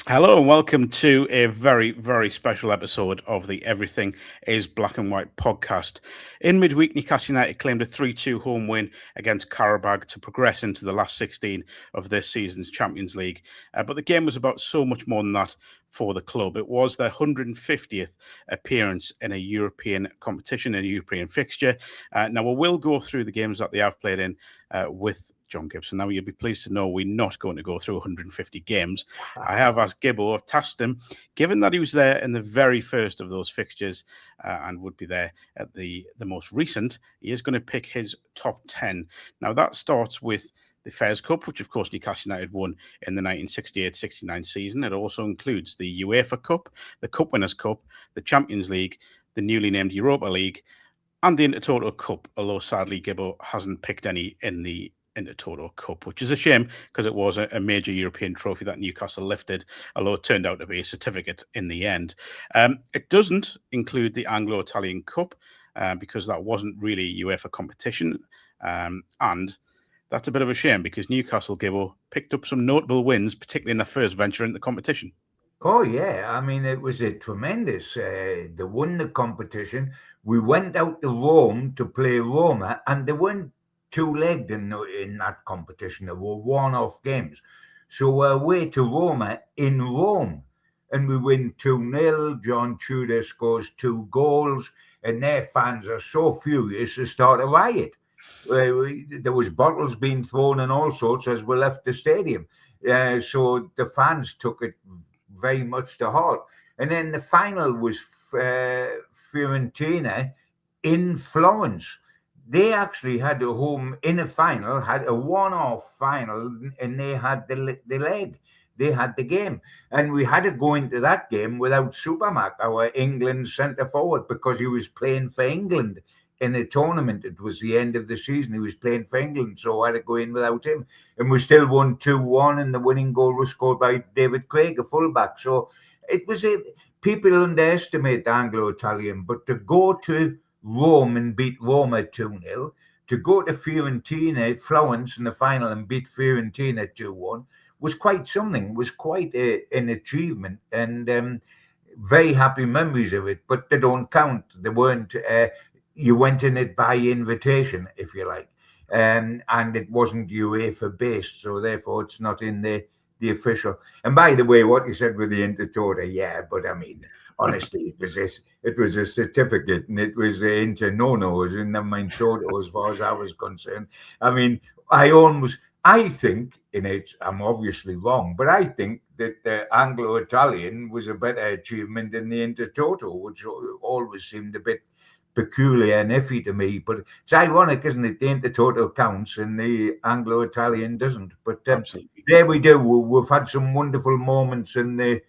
Hello and welcome to a very, very special episode of the Everything is Black and White podcast. In midweek, Newcastle United claimed a 3-2 home win against Qarabag to progress into the last 16 of this season's Champions League. But the game was about so much more than that for the club. It was their 150th appearance in a European competition, in a European fixture. Now, we will go through the games that they have played in with John Gibson. Now, you'll be pleased to know we're not going to go through 150 games. I have asked Gibbo, I've tasked him, given that he was there in the very first of those fixtures and would be there at the most recent, he is going to pick his top 10. Now, that starts with the Fairs Cup, which of course Newcastle United won in the 1968-69 season. It also includes the UEFA Cup, the Cup Winners' Cup, the Champions League, the newly named Europa League, and the Intertoto Cup, although sadly Gibbo hasn't picked any in the Intertoto Cup, which is a shame because it was a major European trophy that Newcastle lifted, although it turned out to be a certificate in the end. It doesn't include the Anglo-Italian Cup because that wasn't really a UEFA competition, and that's a bit of a shame because Newcastle, Gibbo, picked up some notable wins, particularly in their first venture into the competition. Oh yeah, I mean it was a tremendous. They won the competition. We went out to Rome to play Roma, and they weren't two-legged in that competition. They were one-off games. So we're away to Roma in Rome, and we win 2-0. John Tudor scores 2 goals, and their fans are so furious they start a riot. There was bottles being thrown and all sorts as we left the stadium. So the fans took it very much to heart. And then the final was Fiorentina in Florence. They actually had a home in a final, had a one-off final, and they had the leg. They had the game. And we had to go into that game without Supermac, our England centre-forward, because he was playing for England in a tournament. It was the end of the season. He was playing for England, so I had to go in without him. And we still won 2-1, and the winning goal was scored by David Craig, a fullback. So it was people underestimate the Anglo-Italian, but to go to Rome and beat Roma 2-0, to go to Fiorentina, Florence in the final and beat Fiorentina 2-1 was quite something, was quite an achievement, and very happy memories of it, but they don't count. They weren't, you went in it by invitation, if you like, and it wasn't UEFA based, so therefore it's not in the official. And by the way, what you said with the Intertoto, yeah, but I mean, honestly, it was a certificate, and it was into no-nos and never mind Toto as far as I was concerned. I mean, I think, in it, I'm obviously wrong, but I think that the Anglo-Italian was a better achievement than the Intertoto, which always seemed a bit peculiar and iffy to me. But it's ironic, isn't it? The Intertoto counts and the Anglo-Italian doesn't. But Absolutely. there we do. We've had some wonderful moments in the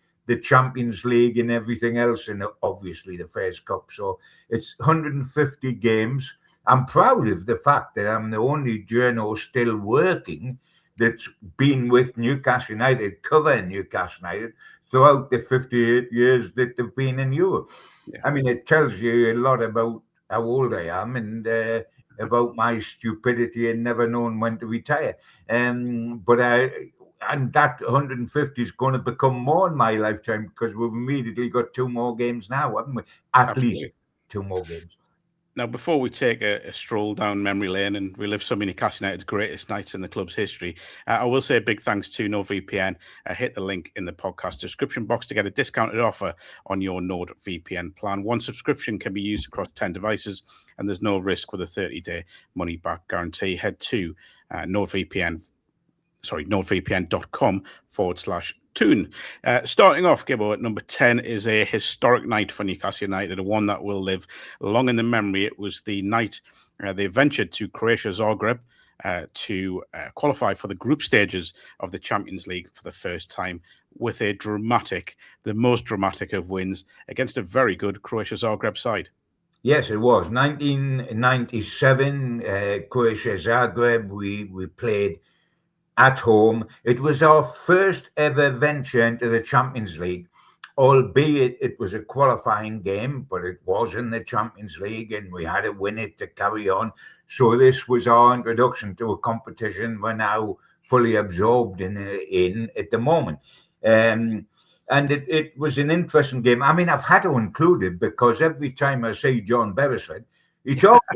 Champions League and everything else, and obviously the Fairs Cup. So it's 150 games. I'm proud of the fact that I'm the only journo still working that's been with Newcastle United, covering Newcastle United throughout the 58 years that they've been in Europe. Yeah. I mean, it tells you a lot about how old I am and about my stupidity and never knowing when to retire. And that 150 is going to become more in my lifetime because we've immediately got 2 more games now, haven't we? At least Absolutely. 2 more games. Now, before we take a stroll down memory lane and relive some of Newcastle United's greatest nights in the club's history, I will say a big thanks to NordVPN. Hit the link in the podcast description box to get a discounted offer on your NordVPN plan. One subscription can be used across 10 devices, and there's no risk with a 30-day money-back guarantee. Head to nordvpn.com/tune. Starting off, Gibbo, at number 10 is a historic night for Newcastle United, a one that will live long in the memory. It was the night they ventured to Croatia Zagreb to qualify for the group stages of the Champions League for the first time with the most dramatic of wins against a very good Croatia Zagreb side. Yes, it was 1997. Croatia Zagreb. We played at home. It was our first ever venture into the Champions League, albeit it was a qualifying game, but it was in the Champions League and we had to win it to carry on. So this was our introduction to a competition we're now fully absorbed in at the moment. And it was an interesting game. I mean, I've had to include it because every time I see John Beresford, he talks.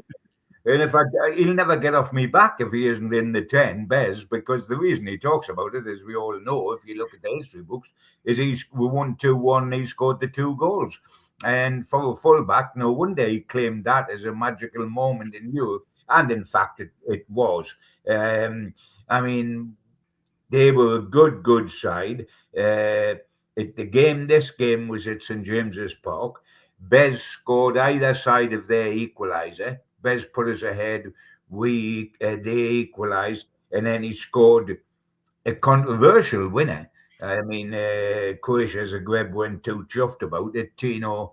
And if he'll never get off me back if he isn't in the 10, Bez, because the reason he talks about it, as we all know, if you look at the history books, is we won 2-1, he scored the 2 goals. And for a fullback, no wonder he claimed that as a magical moment in Europe. And in fact, it was. I mean, they were a good side. This game was at St. James's Park. Bez scored either side of their equaliser. Bez put us ahead. They equalised, and then he scored a controversial winner. I mean, Croatia Zagreb weren't too chuffed about it. Tino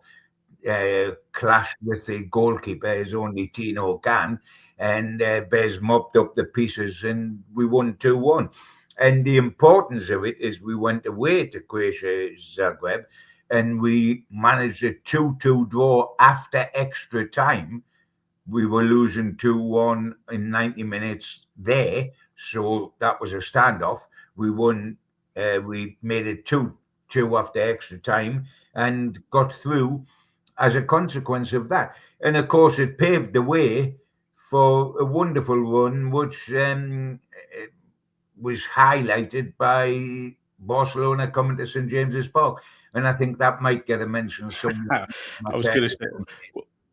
clashed with the goalkeeper, as only Tino can, and Bez mopped up the pieces, and we won 2-1. And the importance of it is we went away to Croatia Zagreb, and we managed a 2-2 draw after extra time. We were losing 2-1 in 90 minutes there, so that was a standoff. We won. We made it 2-2 after extra time and got through as a consequence of that. And of course, it paved the way for a wonderful run, which was highlighted by Barcelona coming to St. James's Park. And I think that might get a mention somewhere. I was going to say,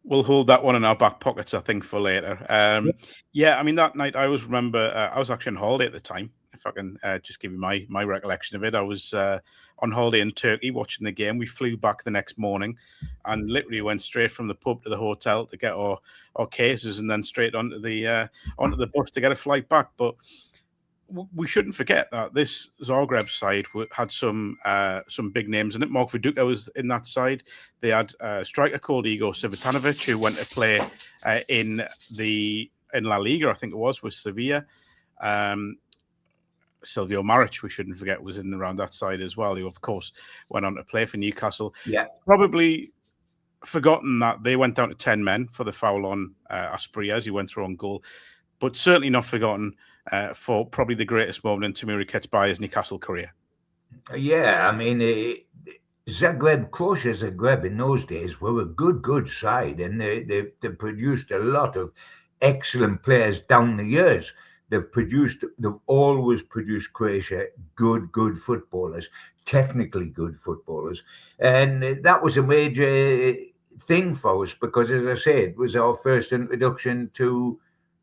we'll hold that one in our back pockets, I think, for later. Yeah, I mean, that night I always remember, I was actually on holiday at the time. If I can just give you my recollection of it, I was on holiday in Turkey watching the game. We flew back the next morning and literally went straight from the pub to the hotel to get our cases and then straight onto the bus to get a flight back. But we shouldn't forget that this Zagreb side had some big names in it. Mark Viduka was in that side. They had a striker called Igor Cvitanovic, who went to play in La Liga, I think it was, with Sevilla. Silvio Maric, we shouldn't forget, was in around that side as well, who, of course, went on to play for Newcastle. Yeah. Probably forgotten that they went down to 10 men for the foul on Asprias, who went through on goal. But certainly not forgotten for probably the greatest moment in Timur Ketsbaya's Newcastle career. Yeah, I mean, Croatia Zagreb in those days were a good side, and they produced a lot of excellent players down the years. They've always produced Croatia good footballers, technically good footballers. And that was a major thing for us because, as I said, it was our first introduction to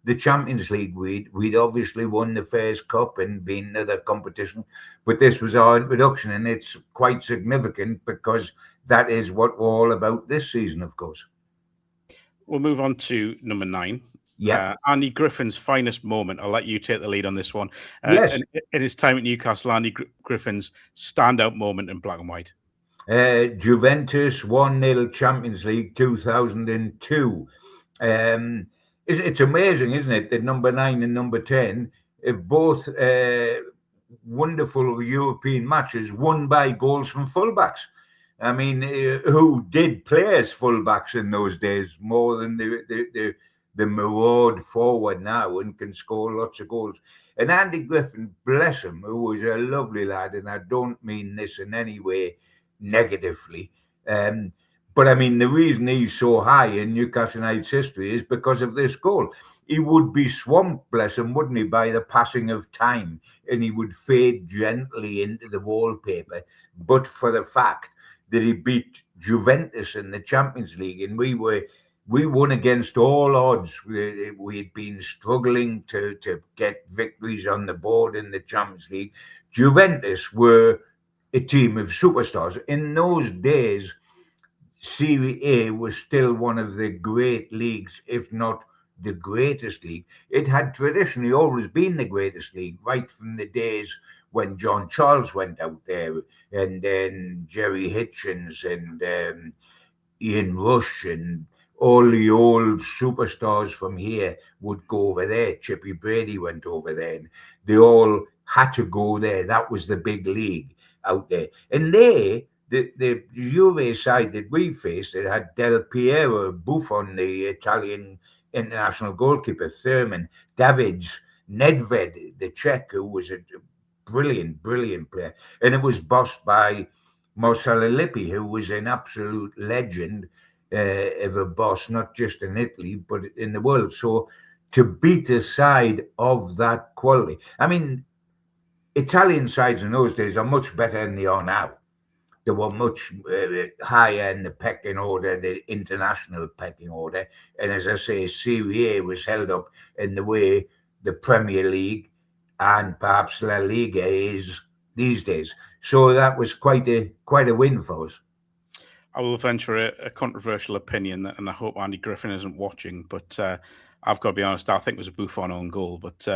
the Champions League. We'd obviously won the Feyernoord Cup and been in other competition, but this was our introduction, and it's quite significant because that is what we're all about this season, of course. We'll move on to number 9. Yeah, Andy Griffin's finest moment. I'll let you take the lead on this one. Yes. In his time at Newcastle, Andy Griffin's standout moment in black and white. Juventus 1-0 Champions League 2002. It's amazing, isn't it, that number 9 and number 10 have both wonderful European matches won by goals from fullbacks. I mean, who did play as fullbacks in those days more than the maraud forward now and can score lots of goals. And Andy Griffin, bless him, who was a lovely lad, and I don't mean this in any way negatively, but I mean, the reason he's so high in Newcastle United's history is because of this goal. He would be swamped, bless him, wouldn't he, by the passing of time, and he would fade gently into the wallpaper, but for the fact that he beat Juventus in the Champions League, and we won against all odds. We had been struggling to get victories on the board in the Champions League. Juventus were a team of superstars. In those days, Serie A was still one of the great leagues, if not the greatest league. It had traditionally always been the greatest league, right from the days when John Charles went out there, and then Jerry Hitchens and Ian Rush and all the old superstars from here would go over there. Chippy Brady went over there. And they all had to go there. That was the big league out there. And the Juve side that we faced, it had Del Piero, Buffon, the Italian international goalkeeper, Thurman, Davids, Nedved, the Czech, who was a brilliant player. And it was bossed by Marcelo Lippi, who was an absolute legend of a boss, not just in Italy, but in the world. So to beat a side of that quality, I mean, Italian sides in those days are much better than they are now. They were much higher in the pecking order, the international pecking order. And as I say, Serie A was held up in the way the Premier League and perhaps La Liga is these days. So that was quite a win for us. I will venture a controversial opinion, and I hope Andy Griffin isn't watching, but I've got to be honest, I think it was a Buffon own goal, but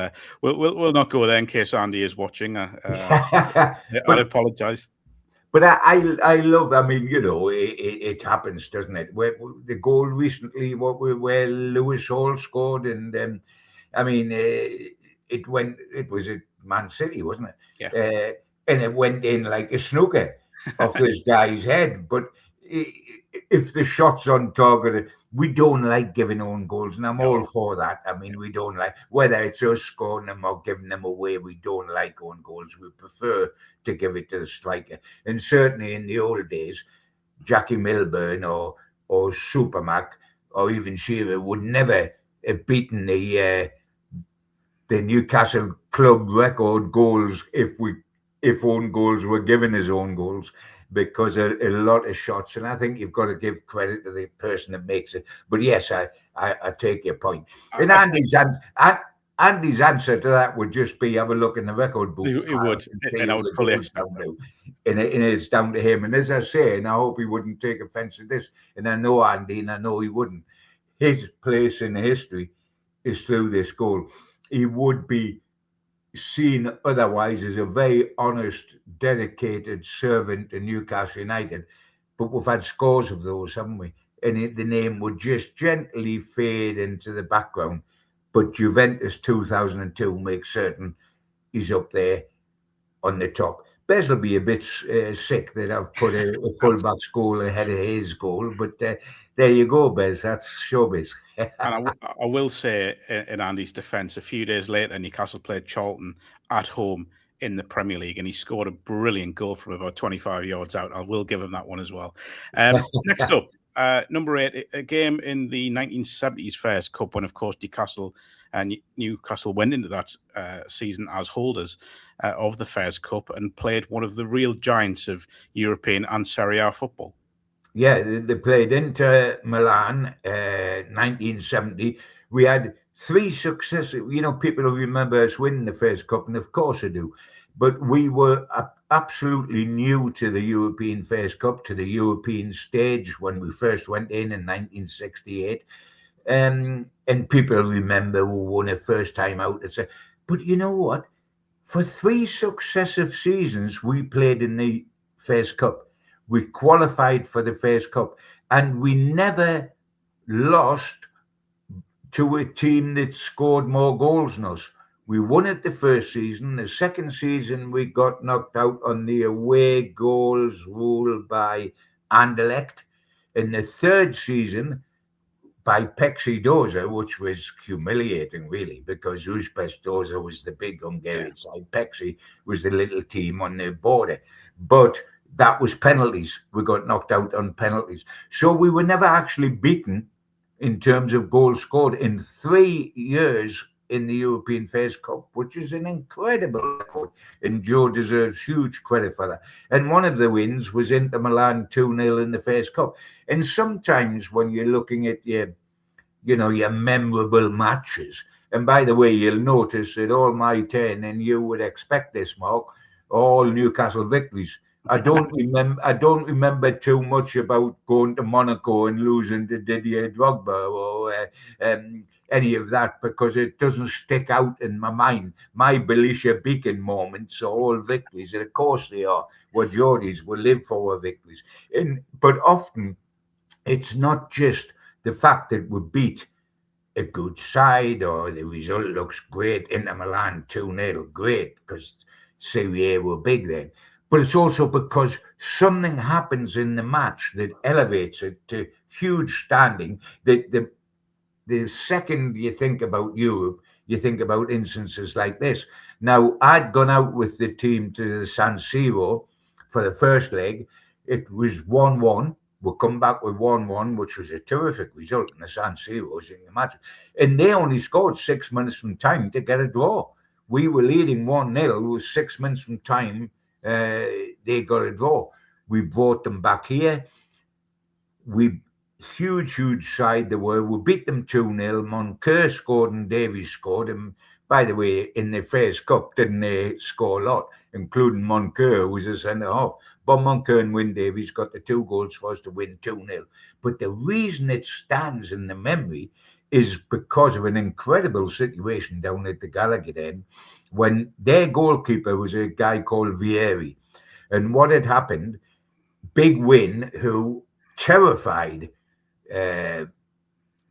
we'll not go there in case Andy is watching. I'd apologise. But I love. I mean, it happens, doesn't it? Where the goal recently, where Lewis Hall scored, and I mean, it was at Man City, wasn't it? Yeah. And it went in like a snooker off this guy's head. But if the shot's on target, we don't like giving own goals, and I'm all for that. I mean, we don't like, whether it's us scoring them or giving them away, we don't like own goals. We prefer to give it to the striker. And certainly in the old days, Jackie Milburn or Supermac or even Shearer would never have beaten the Newcastle club record goals if own goals were given as own goals, because a lot of shots, and I think you've got to give credit to the person that makes it. But yes, I take your point. And Andy's answer to that would just be, have a look in the record book. It would, and I would fully expect that. And it's down to him. And as I say, and I hope he wouldn't take offence to this, and I know Andy, and I know he wouldn't, his place in history is through this goal. He would be seen otherwise as a very honest, dedicated servant to Newcastle United. But we've had scores of those, haven't we? And the name would just gently fade into the background. But Juventus 2002 makes certain he's up there on the top. Bez will be a bit sick that I've put a fullback's goal ahead of his goal, but there you go, Bez. That's showbiz. And I will say, in Andy's defence, a few days later, Newcastle played Charlton at home in the Premier League, and he scored a brilliant goal from about 25 yards out. I will give him that one as well. Next up, number 8, a game in the 1970s Fairs Cup, when, of course, Newcastle went into that season as holders of the Fairs Cup and played one of the real giants of European and Serie A football. Yeah, they played Inter Milan, 1970. We had 3 successive, people will remember us winning the Fairs Cup, and of course they do. But we were absolutely new to the European Fairs Cup, to the European stage when we first went in 1968. And people remember who won it first time out. But you know what? For 3 successive seasons, we played in the Fairs Cup. We qualified for the Fairs Cup, and we never lost to a team that scored more goals than us. We won it the first season. The second season, we got knocked out on the away goals rule by Anderlecht. In the third season, by Pexi Doza, which was humiliating, really, because Uzbek Doza was the big Hungarian side. Pexi was the little team on the border. But that was penalties. We got knocked out on penalties. So we were never actually beaten in terms of goals scored in 3 years in the European Fairs Cup, which is an incredible record. And Joe deserves huge credit for that. And one of the wins was Inter Milan 2-0 in the Fairs Cup. And sometimes when you're looking at your memorable matches, and by the way, you'll notice that all my 10, and you would expect this, Mark, all Newcastle victories. I don't remember too much about going to Monaco and losing to Didier Drogba or any of that, because it doesn't stick out in my mind. My Belisha Beacon moments are all victories, and of course they are. We're Geordies, we live for our victories. But often it's not just the fact that we beat a good side or the result looks great. Inter Milan 2-0, great, because Serie A were big then. But it's also because something happens in the match that elevates it to huge standing. The second you think about Europe, you think about instances like this. Now, I'd gone out with the team to the San Siro for the first leg. it was 1-1. We'll come back with 1-1, which was a terrific result in the San Siro, as you can imagine. And they only scored 6 minutes from time to get a draw. We were leading 1-0 with 6 minutes from time. They got a draw. We brought them back here. Huge side they were. We beat them 2-0. Moncur scored and Davies scored. And by the way, in the first cup, didn't they score a lot, including Moncur, who was a centre-half. But Moncur and Wyn Davies got the 2 goals for us to win 2-0. But the reason it stands in the memory is because of an incredible situation down at the Gallagher end when their goalkeeper was a guy called Vieri. And what had happened, Big Win, who terrified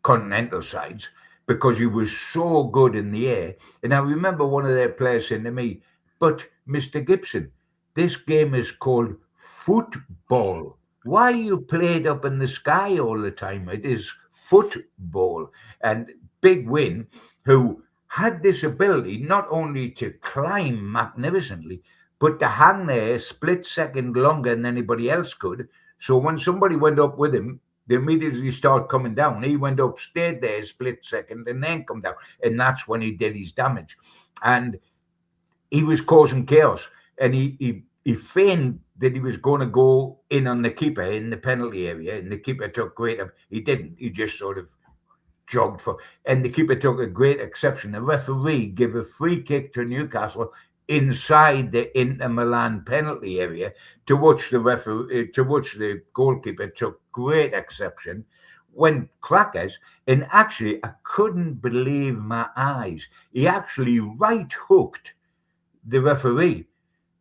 continental sides because he was so good in the air. And I remember one of their players saying to me, "But Mr. Gibson, this game is called football. Why you play it up in the sky all the time? It is football." And Big Win, who had this ability not only to climb magnificently, but to hang there a split second longer than anybody else could. So when somebody went up with him, they immediately start coming down. He went up, stayed there a split second, and then come down. And that's when he did his damage. And he was causing chaos. And he feigned that he was going to go in on the keeper in the penalty area. And the keeper took great... He didn't. He just sort of jogged for... And the keeper took a great exception. The referee gave a free kick to Newcastle inside the Inter Milan penalty area, to which the goalkeeper took great exception, went crackers, and actually I couldn't believe my eyes. He actually right hooked the referee,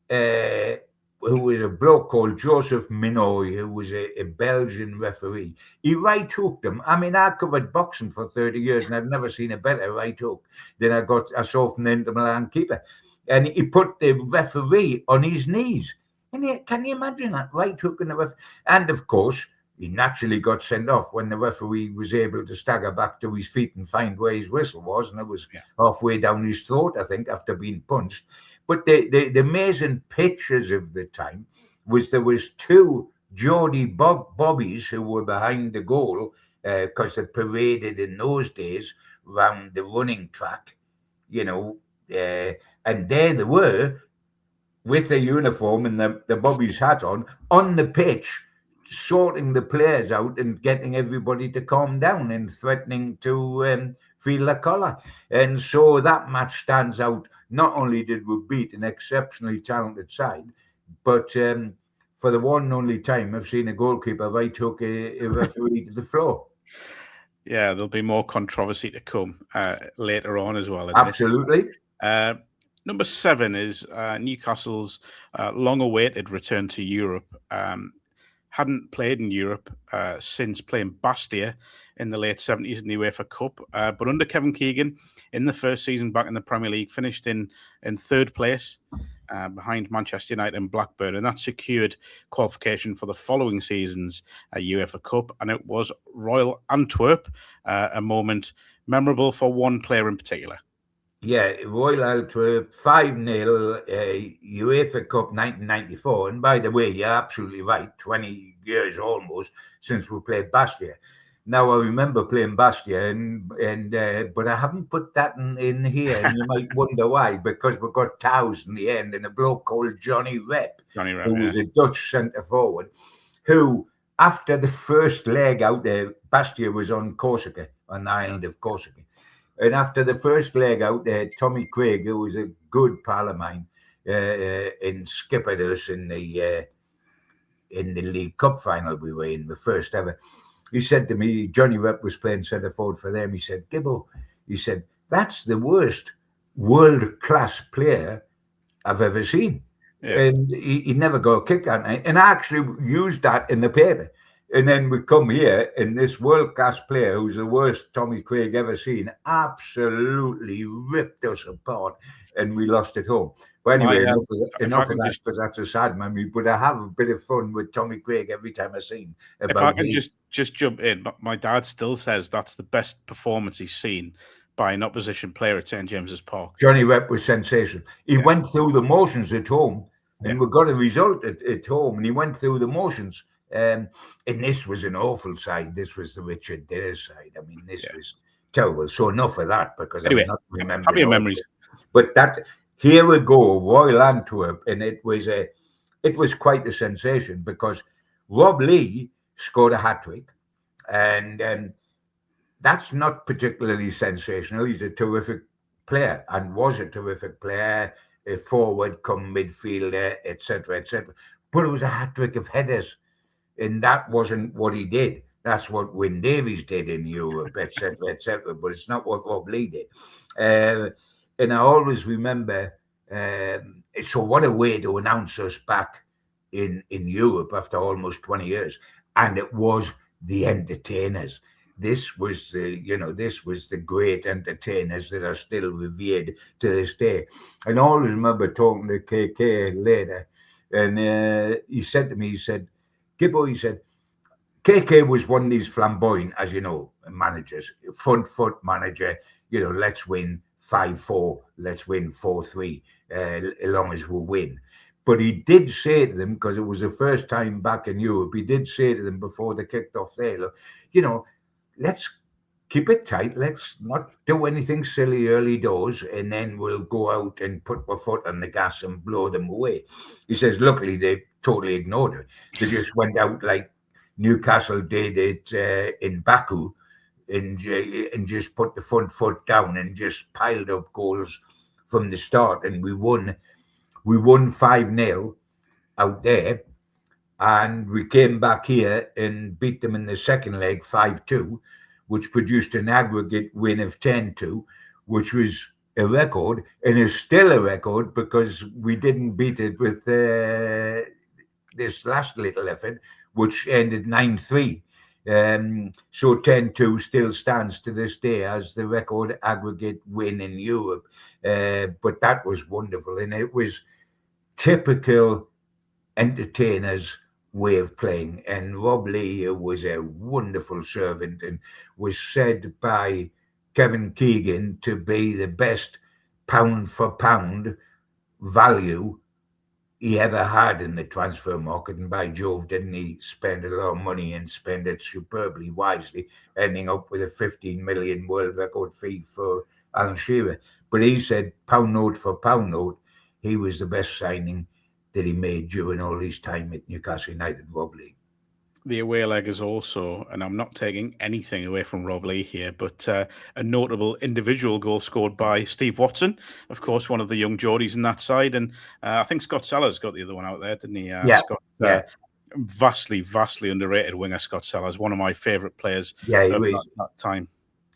who was a bloke called Joseph Minoy, who was a Belgian referee. He right hooked him. I mean, I covered boxing for 30 years and I'd never seen a better right hook than I saw from the Inter Milan keeper. And he put the referee on his knees. And can you imagine that? Right hook in the ref? And of course, he naturally got sent off when the referee was able to stagger back to his feet and find where his whistle was. And it was halfway down his throat, I think, after being punched. But the amazing pictures of the time was there was 2 Geordie bobbies who were behind the goal because they paraded in those days round the running track, and there they were with the uniform and the Bobby's hat on the pitch, sorting the players out and getting everybody to calm down and threatening to feel the collar. And so that match stands out. Not only did we beat an exceptionally talented side, but for the one and only time I've seen a goalkeeper right hook a referee to the floor. Yeah, there'll be more controversy to come later on as well. Absolutely. Number 7 is Newcastle's long-awaited return to Europe. Hadn't played in Europe since playing Bastia in the late 70s in the UEFA Cup. But under Kevin Keegan, in the first season back in the Premier League, finished in 3rd place behind Manchester United and Blackburn. And that secured qualification for the following season's UEFA Cup. And it was Royal Antwerp, a moment memorable for one player in particular. Yeah, Royal Antwerp 5-0 UEFA Cup 1994. And by the way, you're absolutely right. 20 years almost since we played Bastia. Now I remember playing Bastia, but I haven't put that in here, and you might wonder why. Because we got Towes in the end, and a bloke called Johnny Rep, who was a Dutch centre forward, who after the first leg out there, Bastia was on Corsica, on the island of Corsica. And after the first leg out there, Tommy Craig, who was a good pal of mine, and skippered us in the League Cup final we were in, the first ever. He said to me, Johnny Rep was playing centre forward for them. He said, "Gibbo," he said, "that's the worst world-class player I've ever seen." Yeah. And he never got a kick that night. And I actually used that in the paper. And then we come here, and this world-class player, who's the worst Tommy Craig ever seen, absolutely ripped us apart, and we lost at home. But anyway, enough of that, because that's a sad memory. But I have a bit of fun with Tommy Craig every time I see him. If I can just jump in, my dad still says that's the best performance he's seen by an opposition player at St. James's Park. Johnny Rep was sensational. He went through the motions at home and we got a result at home, and he went through the motions. And this was an awful side. This was the Richard Dare side. I mean, this was terrible. So enough of that, because Anyway, I'm not remembering happy memories. But that, here we go, Royal Antwerp, and it was quite a sensation, because Rob Lee scored a hat-trick, and that's not particularly sensational. He's a terrific player, and was a terrific player, a forward, come midfielder, etc., etc. But it was a hat-trick of headers, and that wasn't what he did. That's what Wyn Davies did in Europe, etc., etc. But it's not what Rob Lee did. And I always remember, so what a way to announce us back in Europe after almost 20 years. And it was the entertainers. This was the great entertainers that are still revered to this day. And I always remember talking to KK later, and he said to me, he said, Gibbo, he said, KK was one of these flamboyant, as you know, managers, front foot manager, let's win 5-4, let's win 4-3, as long as we win. But he did say to them, because it was the first time back in Europe, he did say to them before they kicked off there, look, let's keep it tight. Let's not do anything silly early doors, and then we'll go out and put our foot on the gas and blow them away. He says, luckily, they totally ignored it. They just went out like Newcastle did it in Baku, and just put the front foot down and just piled up goals from the start. And we won 5-0 out there. And we came back here and beat them in the second leg 5-2, which produced an aggregate win of 10-2, which was a record, and is still a record, because we didn't beat it with this last little effort, which ended 9-3. So 10-2 still stands to this day as the record aggregate win in Europe. But that was wonderful, and it was typical entertainers' way of playing. And Rob Lee was a wonderful servant, and was said by Kevin Keegan to be the best pound for pound value he ever had in the transfer market. And by Jove, didn't he spend a lot of money and spend it superbly wisely, ending up with a 15 million world record fee for Alan Shearer. But he said, pound note for pound note, he was the best signing that he made during all his time at Newcastle United, Rob Lee. The away leg is also, and I'm not taking anything away from Rob Lee here, but a notable individual goal scored by Steve Watson, of course, one of the young Geordies in that side. And I think Scott Sellers got the other one out there, didn't he? Scott, vastly, vastly underrated winger, Scott Sellers, one of my favourite players of that time.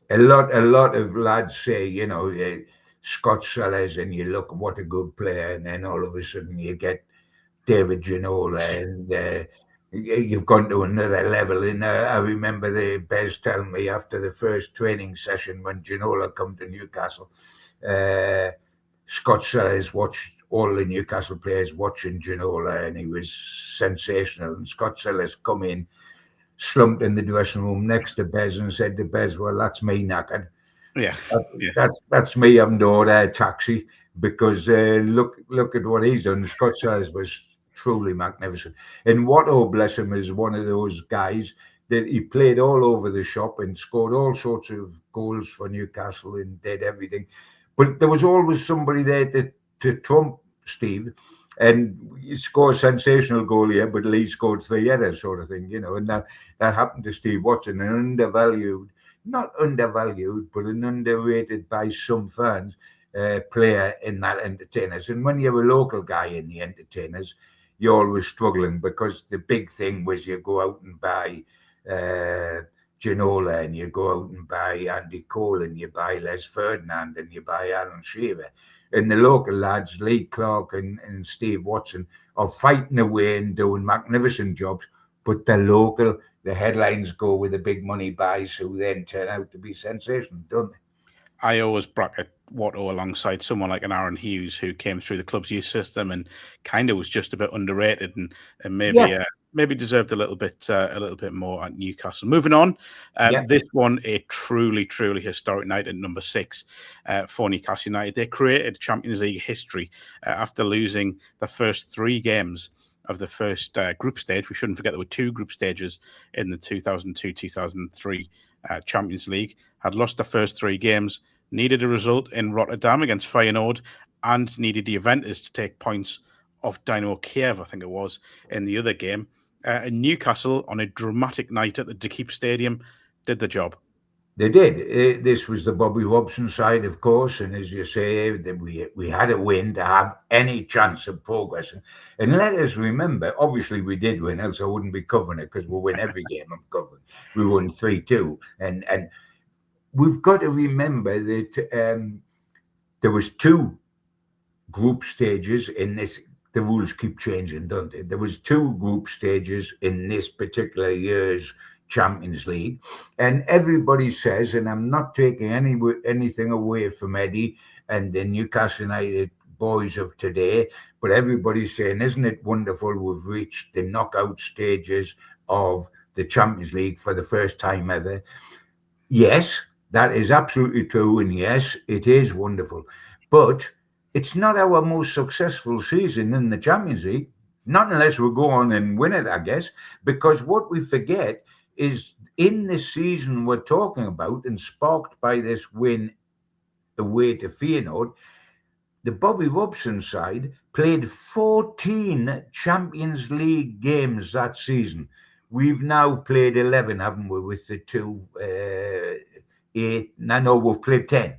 A lot of lads say, Scott Sellers, and you look, what a good player, and then all of a sudden you get David Ginola, and you've gone to another level. And I remember the Bez telling me after the first training session when Ginola come to Newcastle, Scott Sellers watched all the Newcastle players watching Ginola, and he was sensational. And Scott Sellers come in, slumped in the dressing room next to Bez, and said to Bez, well, that's me knackered. Yeah, that's me having to order a taxi, because look at what he's done. Scott Sellers was truly magnificent. And Watto, bless him, is one of those guys that he played all over the shop and scored all sorts of goals for Newcastle and did everything. But there was always somebody there to trump Steve. And he scored a sensational goal here, but Lee scored 3 headers, sort of thing, and that happened to Steve Watson, an not undervalued, but an underrated by some fans player in that entertainers. And when you're a local guy in the entertainers, you're always struggling, because the big thing was you go out and buy Ginola, and you go out and buy Andy Cole, and you buy Les Ferdinand, and you buy Alan Shearer. And the local lads, Lee Clark and Steve Watson, are fighting away and doing magnificent jobs, but the local, the headlines go with the big money buys, who then turn out to be sensational, don't they? I always bracket Watto alongside someone like an Aaron Hughes, who came through the club's youth system and kind of was just a bit underrated, and maybe maybe deserved a little bit more at Newcastle. Moving on, Yeah, this one a truly, truly historic night at number 6 for Newcastle United. They created Champions League history after losing the first 3 games of the first group stage. We shouldn't forget there were 2 group stages in the 2002-2003 Champions League. Had lost the first 3 games, needed a result in Rotterdam against Feyenoord, and needed the Juventus to take points off Dynamo Kiev, I think it was, in the other game. And Newcastle, on a dramatic night at the D'Keep Stadium, did the job. they did. This was the Bobby Robson side, of course, and as you say, we had a win to have any chance of progressing. And let us remember, obviously we did win, else I wouldn't be covering it because we win every game I'm covering. We won 3-2, and we've got to remember that there was 2 group stages in this. The rules keep changing, don't they? There was 2 group stages in this particular year's Champions League, and everybody says, and I'm not taking anything away from Eddie and the Newcastle United boys of today, but everybody's saying, isn't it wonderful we've reached the knockout stages of the Champions League for the first time ever? Yes, that is absolutely true, and yes, it is wonderful, but it's not our most successful season in the Champions League, not unless we go on and win it, I guess, because what we forget is in this season we're talking about and sparked by this win away to Feyenoord, the Bobby Robson side played 14 Champions League games that season. We've now played 11, haven't we, with the 2, 8, no, we've played 10.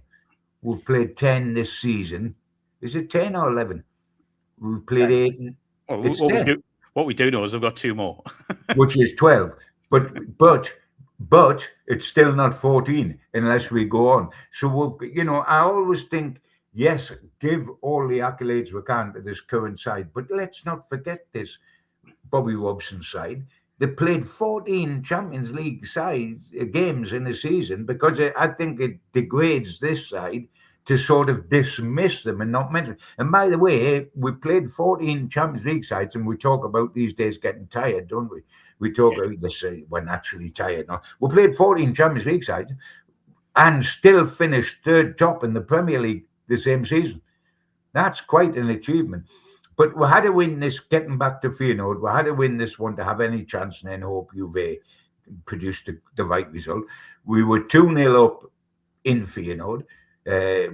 We've played 10 this season. Is it 10 or 11? We've played 8. Well, It's 10. What we do know is we've got 2 more. Which is 12. But it's still not 14 unless we go on. So, I always think, yes, give all the accolades we can to this current side, but let's not forget this Bobby Robson side. They played 14 Champions League games in a season because I think it degrades this side to sort of dismiss them and not mention. And by the way, we played 14 Champions League sides, and we talk about these days getting tired, don't we? We talk about this, we're naturally tired now. We played 14 Champions League sides and still finished 3rd top in the Premier League the same season. That's quite an achievement. But we had to win this, getting back to Feyenoord, we had to win this one to have any chance and then hope Juve produced the right result. We were 2-0 up in Feyenoord,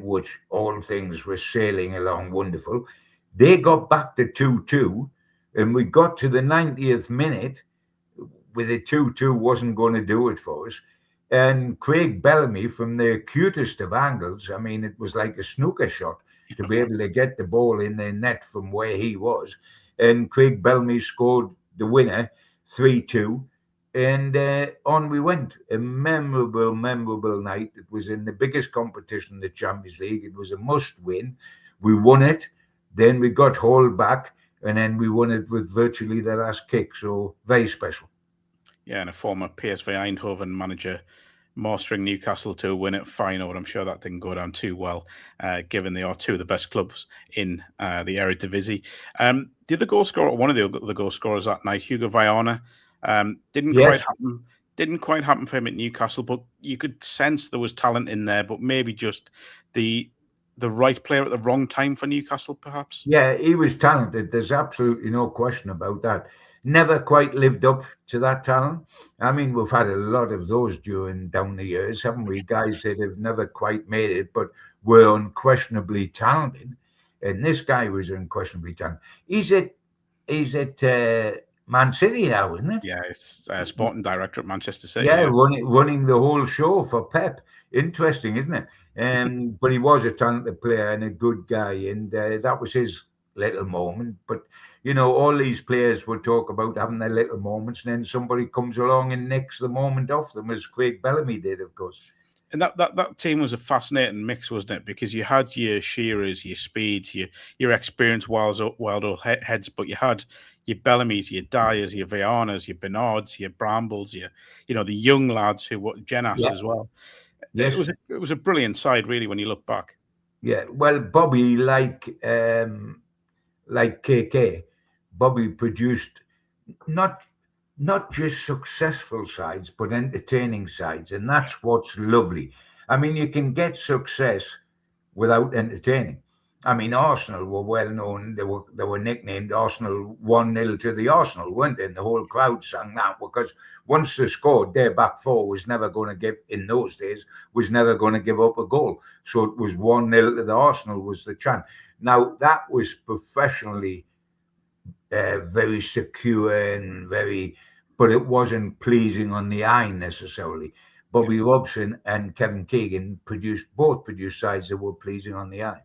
which all things were sailing along wonderful. They got back to 2-2, and we got to the 90th minute with a 2-2 wasn't going to do it for us. And Craig Bellamy, from the cutest of angles, I mean, it was like a snooker shot to be able to get the ball in the net from where he was. And Craig Bellamy scored the winner, 3-2. And on we went. A memorable night. It was in the biggest competition, the Champions League. It was a must-win. We won it. Then we got hauled back, and then we won it with virtually the last kick. So very special. Yeah, and a former PSV Eindhoven manager mastering Newcastle to a win at Feyenoord. I'm sure that didn't go down too well, given they are 2 of the best clubs in the Eredivisie. The other goal scorer, one of the goal scorers that night, Hugo Viana, didn't quite happen for him at Newcastle, but you could sense there was talent in there, but maybe just the right player at the wrong time for Newcastle, perhaps. Yeah, he was talented. There's absolutely no question about that. Never quite lived up to that talent. I mean, we've had a lot of those down the years, haven't we? Guys that have never quite made it, but were unquestionably talented. And this guy was unquestionably talented. He's at Man City now, isn't it? Yeah, it's sporting director at Manchester City. Yeah, running the whole show for Pep. Interesting, isn't it? But he was a talented player and a good guy, and that was his little moment. But all these players will talk about having their little moments, and then somebody comes along and nicks the moment off them, as Craig Bellamy did, of course. And that team was a fascinating mix, wasn't it? Because you had your Shearers, your Speeds, your experienced wild old heads, but you had your Bellamys, your Dyers, your Vianas, your Bernards, your Brambles, the young lads who were Genas as well. Yes. It was a brilliant side, really, when you look back. Yeah, well, Bobby, like KK, Bobby produced not not just successful sides, but entertaining sides, and that's what's lovely. I mean, you can get success without entertaining. I mean, Arsenal were well known. They were nicknamed Arsenal 1-0 to the Arsenal, weren't they? And the whole crowd sang that because once they scored, their back four was never going to give in those days was never going to give up a goal. So it was 1-0 to the Arsenal was the chant. Now that was professionally very secure and very, but it wasn't pleasing on the eye necessarily. Bobby Robson and Kevin Keegan both produced sides that were pleasing on the eye.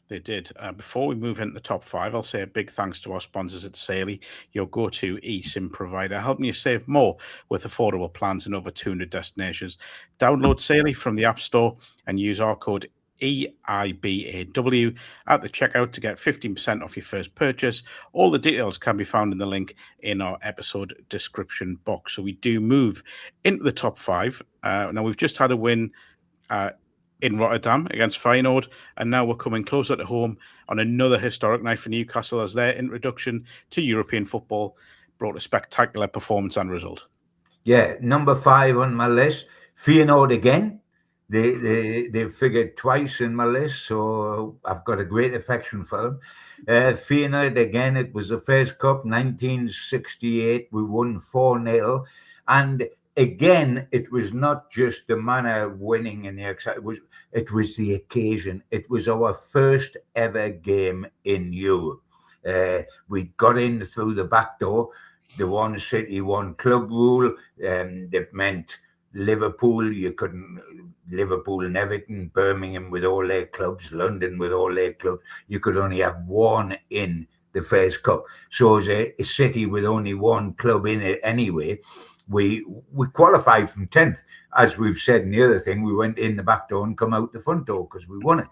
They did. Before we move into the top five, I'll say a big thanks to our sponsors at Saley, your go-to eSIM provider, helping you save more with affordable plans in over 200 destinations. Download Saley from the App Store and use our code EIBAW at the checkout to get 15% off your first purchase. All the details can be found in the link in our episode description box. So we do move into the top five. Now, we've just had a win in Rotterdam against Feyenoord, and now we're coming closer to home on another historic night for Newcastle as their introduction to European football brought a spectacular performance and result. Yeah, number 5 on my list, Feyenoord again. They figured twice in my list, so I've got a great affection for them. Feyenoord again, it was the first cup, 1968. We won 4-0, and again, it was not just the manner of winning and the excitement. It was the occasion. It was our first ever game in Europe. We got in through the back door. The one city, one club rule. That meant Liverpool. You couldn't. Liverpool and Everton, Birmingham with all their clubs, London with all their clubs. You could only have one in the first cup. So as a city with only one club in it anyway. We qualified from 10th. As we've said in the other thing, we went in the back door and come out the front door because we won it.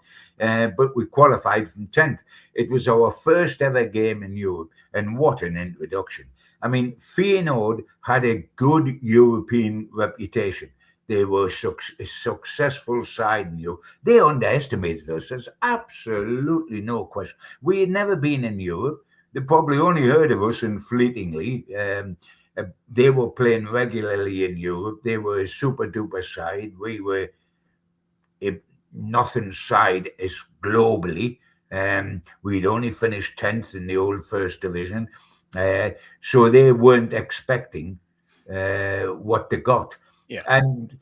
But we qualified from 10th. It was our first ever game in Europe, and what an introduction. I mean, Feyenoord had a good European reputation. They were a successful side in Europe. They underestimated us. There's absolutely no question. We had never been in Europe. They probably only heard of us and fleetingly. They were playing regularly in Europe. They were a super duper side. We were a nothing side as globally. We'd only finished 10th in the old first division. So they weren't expecting what they got. Yeah. And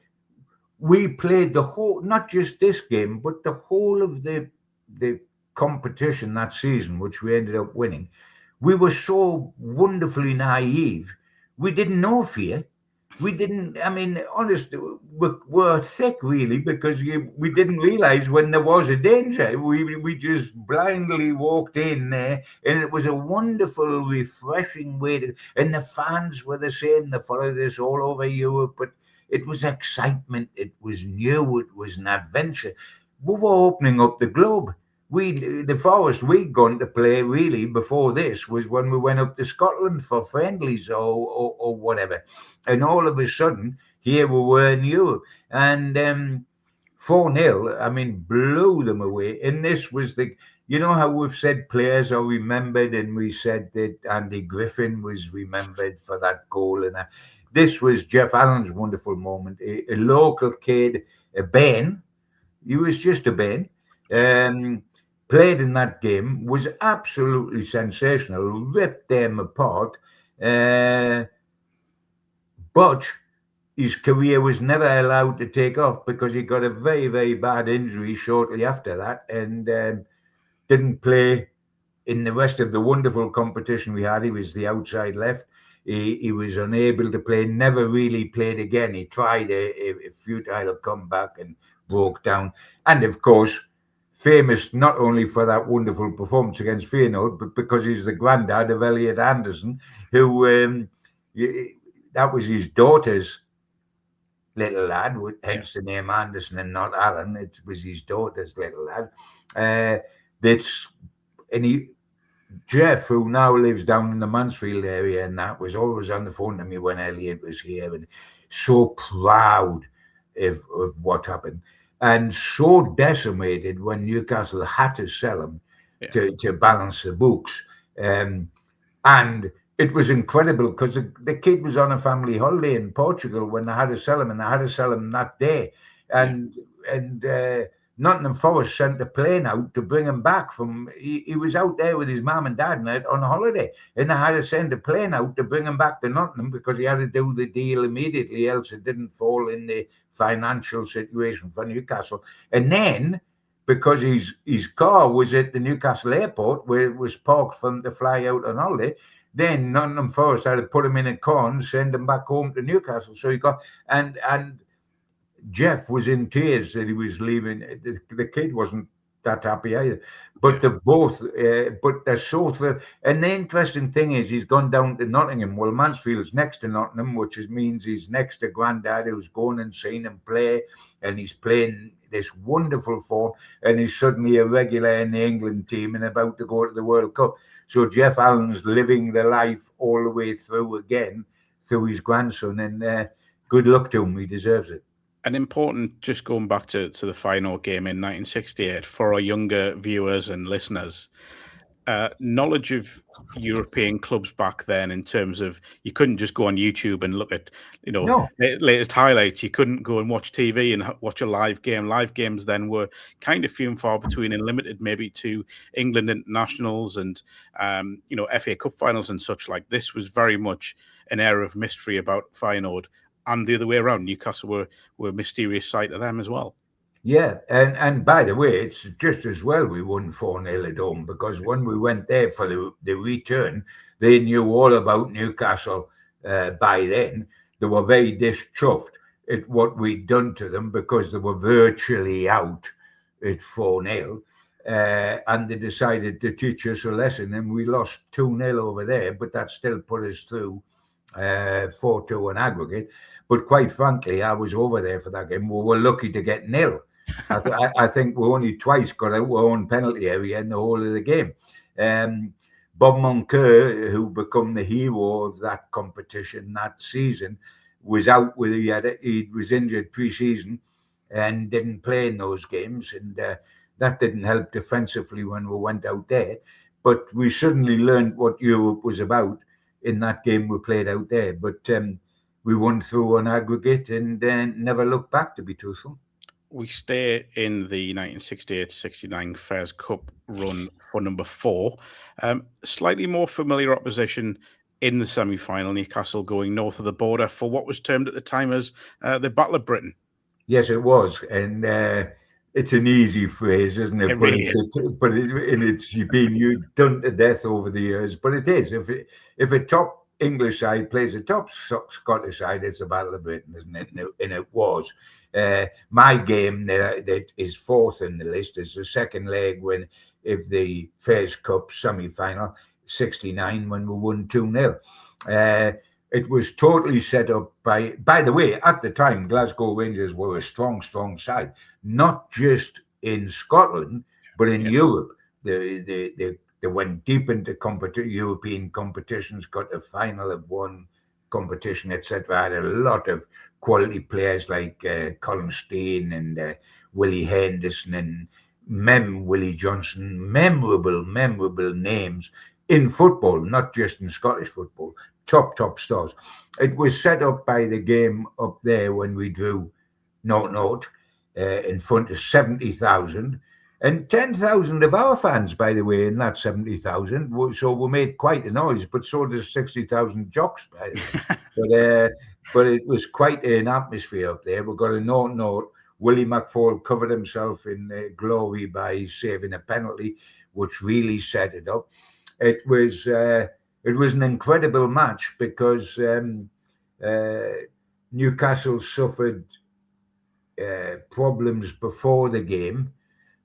we played the whole, not just this game, but the whole of the competition that season, which we ended up winning. We were so wonderfully naive. We didn't know fear. We didn't, I mean, honestly, we're thick really because we didn't realize when there was a danger. We just blindly walked in there, and it was a wonderful, refreshing way to, and the fans were the same. They followed us all over Europe, but it was excitement. It was new. It was an adventure. We were opening up the globe. The farthest we'd gone to play really before this was when we went up to Scotland for friendlies or whatever. And all of a sudden, here we were in Europe. And 4-0, I mean, blew them away. And this was you know how we've said players are remembered, and we said that Andy Griffin was remembered for that goal. And this was Jeff Allen's wonderful moment. A local kid, a Ben, he was just a Ben. Played in that game, was absolutely sensational, ripped them apart. But his career was never allowed to take off because he got a very, very bad injury shortly after that and didn't play in the rest of the wonderful competition we had. He was the outside left. He was unable to play, never really played again. He tried a futile comeback and broke down. And of course, famous not only for that wonderful performance against Feyenoord, but because he's the granddad of Elliot Anderson, who that was his daughter's little lad, hence the name Anderson and not Allen. It was his daughter's little lad. Jeff, who now lives down in the Mansfield area, and that was always on the phone to me when Elliot was here, and so proud of what happened. And so decimated when Newcastle had to sell him to balance the books. And it was incredible because the kid was on a family holiday in Portugal when they had to sell him, and they had to sell him that day. Yeah. And Nottingham Forest sent a plane out to bring him back from. He was out there with his mum and dad on holiday, and they had to send a plane out to bring him back to Nottingham because he had to do the deal immediately, else it didn't fall in the financial situation for Newcastle. And then, because his car was at the Newcastle airport where it was parked for him to fly out on holiday, then Nottingham Forest had to put him in a car and send him back home to Newcastle. So he got and Jeff was in tears that he was leaving. The kid wasn't that happy either. But they're both, but they're so thrilled. And the interesting thing is, he's gone down to Nottingham. Well, Mansfield's next to Nottingham, which means he's next to Grandad, who's going and seen him play, and he's playing this wonderful form, and he's suddenly a regular in the England team and about to go to the World Cup. So Jeff Allen's living the life all the way through again through his grandson, and good luck to him. He deserves it. And important, just going back to the Feyenoord game in 1968, for our younger viewers and listeners, knowledge of European clubs back then, in terms of, you couldn't just go on YouTube and look at, latest highlights. You couldn't go and watch TV and watch a live game. Live games then were kind of few and far between and limited maybe to England internationals and, FA Cup finals and such like. This was very much an era of mystery about Feyenoord. And the other way around, Newcastle were a mysterious sight to them as well. Yeah, and by the way, it's just as well we won 4-0 at home, because when we went there for the return, they knew all about Newcastle by then. They were very distrustful at what we'd done to them because they were virtually out at 4-0. And they decided to teach us a lesson, and we lost 2-0 over there, but that still put us through 4-2 on aggregate. But quite frankly, I was over there for that game. We were lucky to get nil. I think we only twice got out our own penalty area in the whole of the game. Bob Moncur, who became the hero of that competition that season, was out with he was injured pre-season and didn't play in those games, and that didn't help defensively when we went out there. But we suddenly learned what Europe was about in that game we played out there. But we won through on aggregate and never looked back, to be truthful. We stay in the 1968-69 Fairs Cup run for number 4. Slightly more familiar opposition in the semi-final, Newcastle going north of the border for what was termed at the time as the Battle of Britain. Yes, it was. And it's an easy phrase, isn't it? It really is. It's been done to death over the years. But it is. If a top English side plays a top Scottish side, it's a Battle of Britain, isn't it? And it was. My game that is 4th in the list is the second leg of the Fairs Cup semi-final, 69, when we won 2-0. It was totally set up by the way, at the time, Glasgow Rangers were a strong side, not just in Scotland, but in Europe. They went deep into European competitions, got a final of one competition, etc. Had a lot of quality players like Colin Stein and Willie Henderson and Willie Johnson, memorable names in football, not just in Scottish football, top stars. It was set up by the game up there when we drew 0-0 in front of 70,000. And 10,000 of our fans, by the way, in that 70,000. So we made quite a noise, but so does 60,000 jocks. But it was quite an atmosphere up there. We got a 0-0. Willie McFall covered himself in glory by saving a penalty, which really set it up. It was an incredible match because Newcastle suffered problems before the game,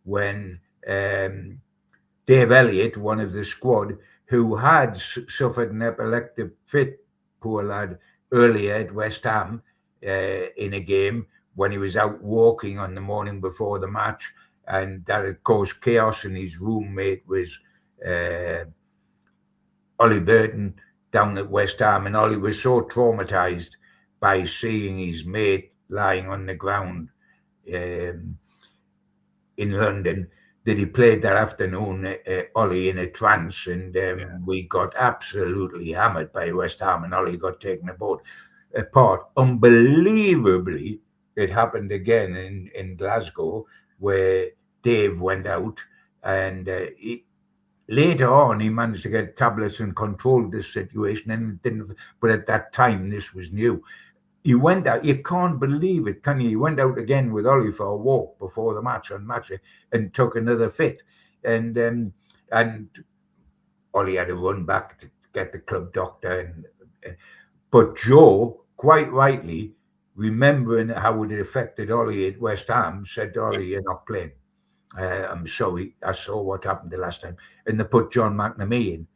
when Dave Elliott, one of the squad, who had suffered an epileptic fit, poor lad, earlier at West Ham in a game when he was out walking on the morning before the match, and that had caused chaos, and his roommate was Ollie Burton down at West Ham, and Ollie was so traumatised by seeing his mate lying on the ground in London that he played that afternoon, Ollie, in a trance, and we got absolutely hammered by West Ham, and Ollie got taken apart. Unbelievably, it happened again in Glasgow, where Dave went out, and later on he managed to get tablets and controlled this situation, and it didn't. But at that time, this was new. He went out. You can't believe it, can you? He went out again with Ollie for a walk before the match on match day and took another fit, and Ollie had to run back to get the club doctor. But Joe, quite rightly, remembering how it affected Ollie at West Ham, said to Ollie, "You're not playing. I'm sorry. I saw what happened the last time." And they put John McNamee in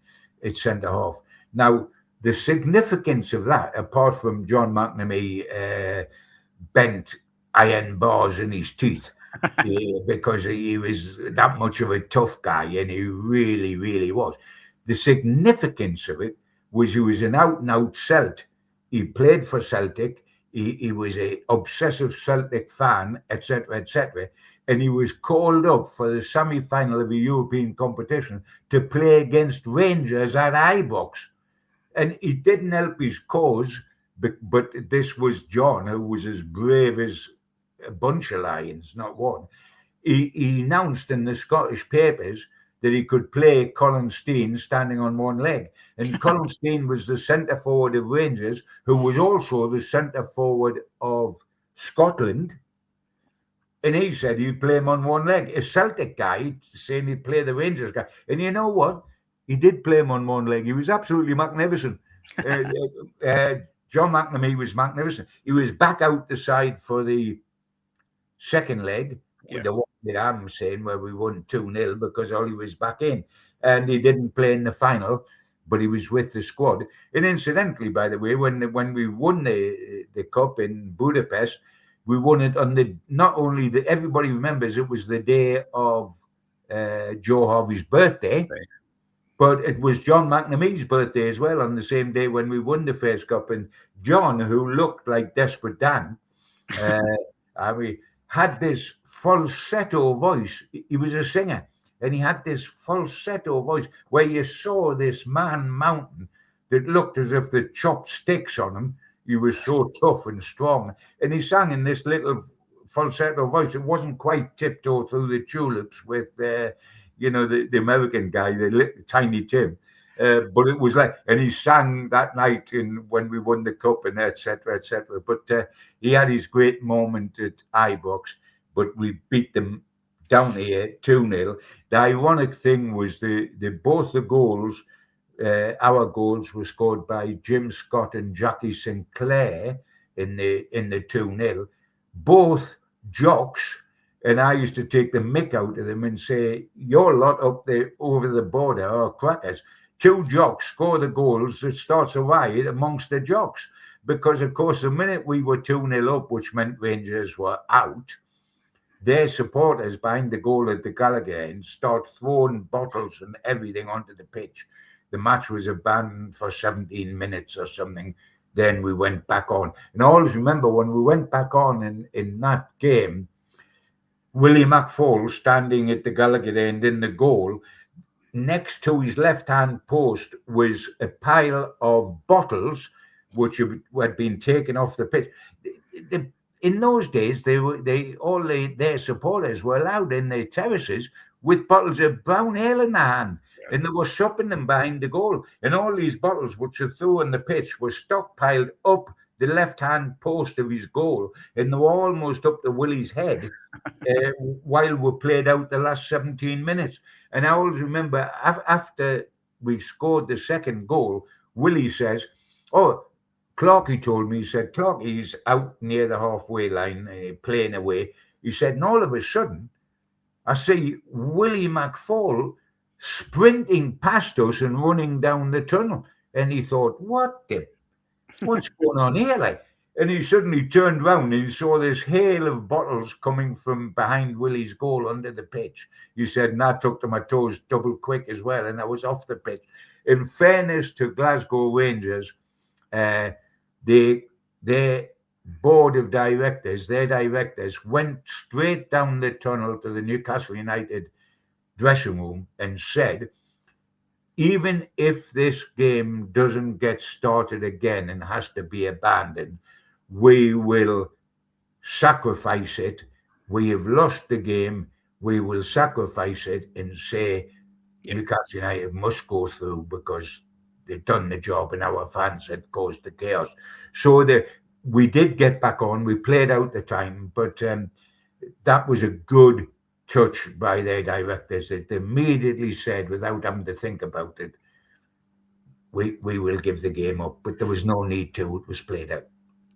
at centre half. Now, the significance of that, apart from John McNamee bent iron bars in his teeth, because he was that much of a tough guy, and he really, really was. The significance of it was he was an out-and-out Celt. He played for Celtic. He was an obsessive Celtic fan, etc., etc., and he was called up for the semi-final of a European competition to play against Rangers at Ibrox. And he didn't help his cause, but this was John, who was as brave as a bunch of lions, not one. He announced in the Scottish papers that he could play Colin Steen standing on one leg. And Colin Steen was the centre forward of Rangers, who was also the centre forward of Scotland. And he said he'd play him on one leg. A Celtic guy saying he'd play the Rangers guy. And you know what? He did play him on one leg. He was absolutely magnificent. John McNamee was magnificent. He was back out the side for the second leg, the one that I'm saying where we won 2-0 because Ollie was back in. And he didn't play in the final, but he was with the squad. And incidentally, by the way, when we won the cup in Budapest, we won it on everybody remembers it was the day of Joe Harvey's birthday, but it was John McNamee's birthday as well on the same day when we won the first cup. And John, who looked like Desperate Dan, had this falsetto voice. He was a singer, and he had this falsetto voice where you saw this man mountain that looked as if the chopped sticks on him. He was so tough and strong, and he sang in this little falsetto voice. It wasn't quite Tiptoe Through the Tulips with, the American guy, the little tiny Tim, but it was like, and he sang that night when we won the cup and etc. etc. But he had his great moment at Ibrox, but we beat them down here 2-0. The ironic thing was both the goals. Our goals were scored by Jim Scott and Jackie Sinclair in the 2-0. Both jocks, and I used to take the mick out of them and say, "Your lot up there over the border are crackers." Two jocks score the goals, it starts a riot amongst the jocks. Because, of course, the minute we were 2-0 up, which meant Rangers were out, their supporters behind the goal at the Gallagher end start throwing bottles and everything onto the pitch. The match was abandoned for 17 minutes or something. Then we went back on. And I always remember when we went back on in that game, Willie McFall standing at the Gallagher end in the goal, next to his left-hand post was a pile of bottles which had been taken off the pitch. In those days, their supporters were allowed in their terraces with bottles of brown ale in their hand. And they were shopping them behind the goal. And all these bottles, which were through on the pitch, were stockpiled up the left-hand post of his goal. And they were almost up to Willie's head while we played out the last 17 minutes. And I always remember after we scored the second goal, Willie says, Clarkey told me, he said, Clarkey's out near the halfway line playing away. He said, and all of a sudden, I see Willie McFall sprinting past us and running down the tunnel. And he thought, what's going on here? Like? And he suddenly turned round and he saw this hail of bottles coming from behind Willie's goal under the pitch. He said, and I took to my toes double quick as well, and I was off the pitch. In fairness to Glasgow Rangers, their board of directors, their directors went straight down the tunnel to the Newcastle United dressing room and said, even if this game doesn't get started again and has to be abandoned, we will sacrifice it. We have lost the game. We will sacrifice it and say Yeah. Newcastle United must go through because they've done the job and our fans had caused the chaos. So we did get back on. We played out the time, but that was a good touch by their directors that they immediately said, without having to think about it, we will give the game up. But there was no need to. It was played out.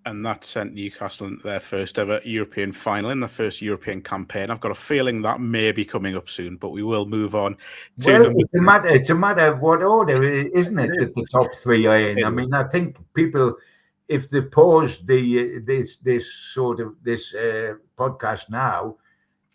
And that sent Newcastle into their first ever European final in the first European campaign. I've got a feeling that may be coming up soon, but we will move on to Well, it's a matter of what order, isn't it? That the top three are in. I mean, I think people, if they pause this podcast now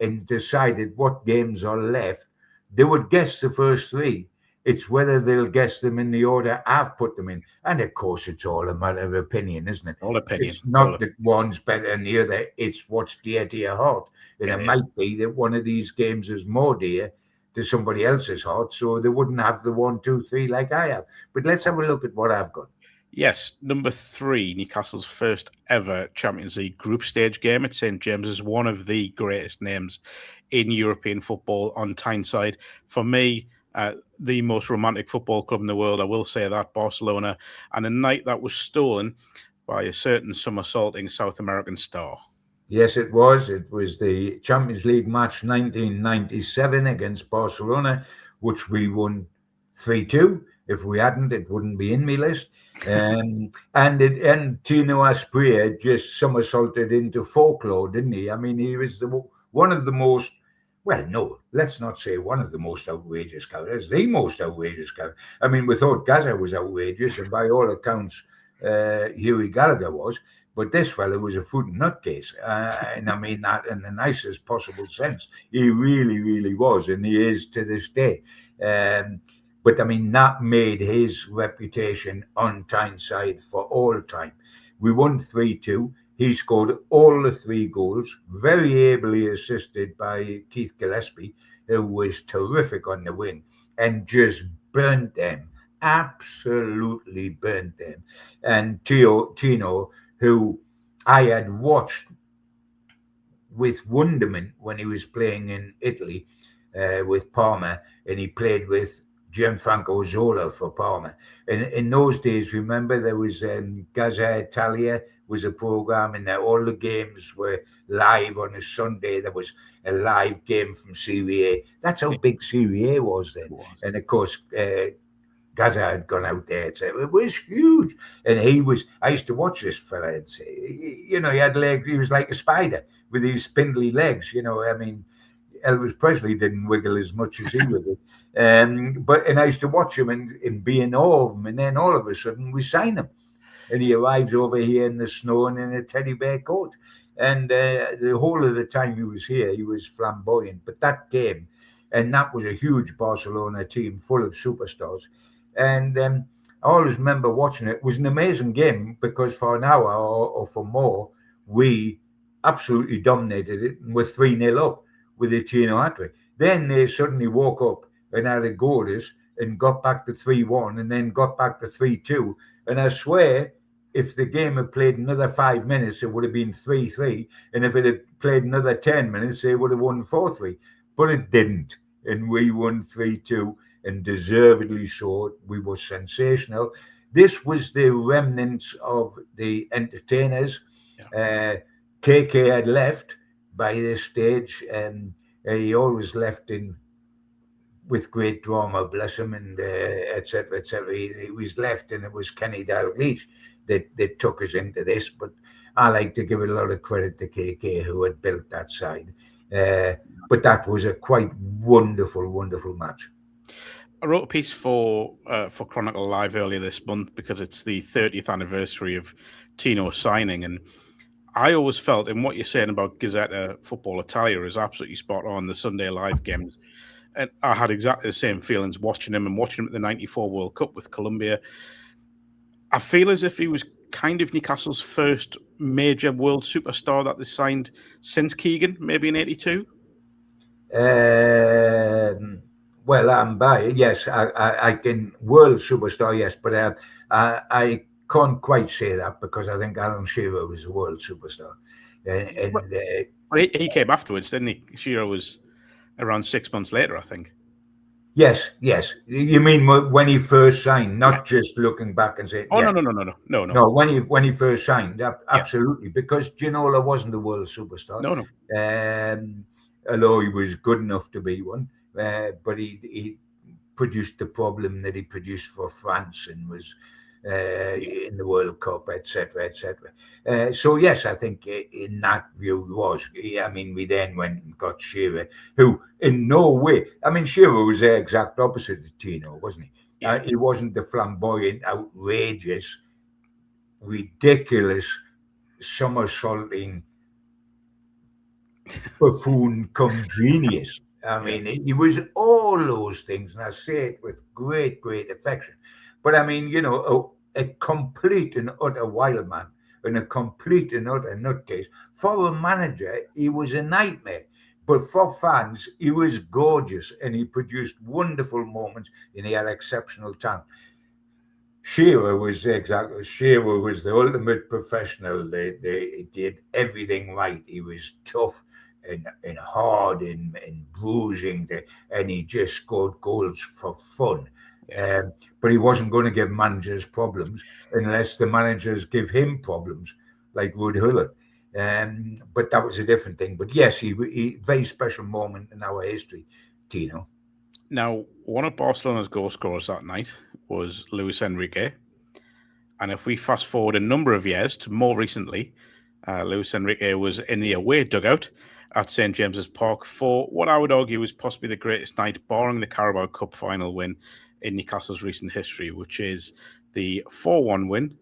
and decided what games are left, they would guess the first three. It's whether they'll guess them in the order I've put them in. And of course, it's all a matter of opinion, isn't it? All opinion. It's not that one's better than the other. It's what's dear to your heart. And it might be that one of these games is more dear to somebody else's heart, so they wouldn't have the 1, 2, 3 like I have. But let's have a look at what I've got. Yes, number 3, Newcastle's first ever Champions League group stage game at St. James's, one of the greatest names in European football on Tyneside. For me, the most romantic football club in the world, I will say that, Barcelona, and a night that was stolen by a certain somersaulting South American star. Yes, it was. It was the Champions League match 1997 against Barcelona, which we won 3-2. If we hadn't, it wouldn't be in my list. And Tino Asprilla just somersaulted into folklore, didn't he? I mean, he was one of the most, well, no, let's not say one of the most outrageous characters, the most outrageous character. I mean, we thought Gaza was outrageous, and by all accounts, Hughie Gallagher was. But this fella was a fruit and nutcase, and I mean that in the nicest possible sense. He really, really was, and he is to this day. But I mean, that made his reputation on Tyneside for all time. We won 3-2. He scored all the 3 goals, very ably assisted by Keith Gillespie, who was terrific on the wing and just burnt them, absolutely burnt them. And Tino, who I had watched with wonderment when he was playing in Italy with Parma, and he played with Gianfranco Zola for Parma. And in those days, remember, there was Gaza Italia was a program, and all the games were live on a Sunday. There was a live game from Serie A. That's how big Serie A was then. And of course, Gaza had gone out there. So it was huge. And I used to watch this fella and say, he had legs. He was like a spider with his spindly legs. I mean, Elvis Presley didn't wiggle as much as he wiggled. And I used to watch him and be in awe of him. And then all of a sudden we sign him. And he arrives over here in the snow and in a teddy bear coat. And the whole of the time he was here, he was flamboyant. But that game, and that was a huge Barcelona team full of superstars. And I always remember watching it. It was an amazing game because for an hour or for more, we absolutely dominated it and were 3-0 up with a Tino hat-trick. Then they suddenly woke up and had a go at us and got back to 3-1 and then got back to 3-2. And I swear, if the game had played another 5 minutes, it would have been 3-3. And if it had played another 10 minutes, they would have won 4-3. But it didn't. And we won 3-2. And deservedly so. We were sensational. This was the remnants of the entertainers. KK had left by this stage, and he always left with great drama, bless him, and etc. etc. He was left, and it was Kenny Dalglish that took us into this. But I like to give a lot of credit to KK, who had built that side. But that was a quite wonderful, wonderful match. I wrote a piece for Chronicle Live earlier this month because it's the 30th anniversary of Tino's signing, and I always felt, and what you're saying about Gazzetta Football Italia is absolutely spot on, the Sunday live games, and I had exactly the same feelings watching him at the 94 World Cup with Colombia. I feel as if he was kind of Newcastle's first major world superstar that they signed since Keegan, maybe in 82. Well, I'm by it. Yes, I can world superstar. Yes, but I can't quite say that because I think Alan Shearer was a world superstar, Well, and he came afterwards, didn't he? Shearer was around 6 months later, I think. yes, yes. You mean when he first signed, Yeah. not just looking back and saying, Oh yeah, no. no, when he first signed, Yeah. absolutely, because Ginola wasn't a world superstar, No. um, although he was good enough to be one. But he produced the problem that he produced for France and was Yeah. in the World Cup, etc., etc. So yes, I think in that view was. I mean, we then went and got Shearer, who in no way. I mean, Shearer was the exact opposite of Tino, wasn't he? Yeah. He wasn't the flamboyant, outrageous, ridiculous, somersaulting buffoon come genius. I Yeah. mean, he was all those things, and I say it with great, great affection. But I mean, a complete and utter wild man and a complete and utter nutcase. For a manager, he was a nightmare. But for fans, he was gorgeous and he produced wonderful moments and he had exceptional talent. Shearer was the ultimate professional. They did everything right. He was tough and hard and bruising, and he just scored goals for fun. Yeah. But he wasn't going to give managers problems unless the managers give him problems, like Wood Hullett. But that was a different thing. But yes, he very special moment in our history, Tino. Now, one of Barcelona's goal scorers that night was Luis Enrique. And if we fast forward a number of years to more recently, Luis Enrique was in the away dugout at St. James's Park for what I would argue is possibly the greatest night, barring the Carabao Cup final win in Newcastle's recent history, which is the 4-1 win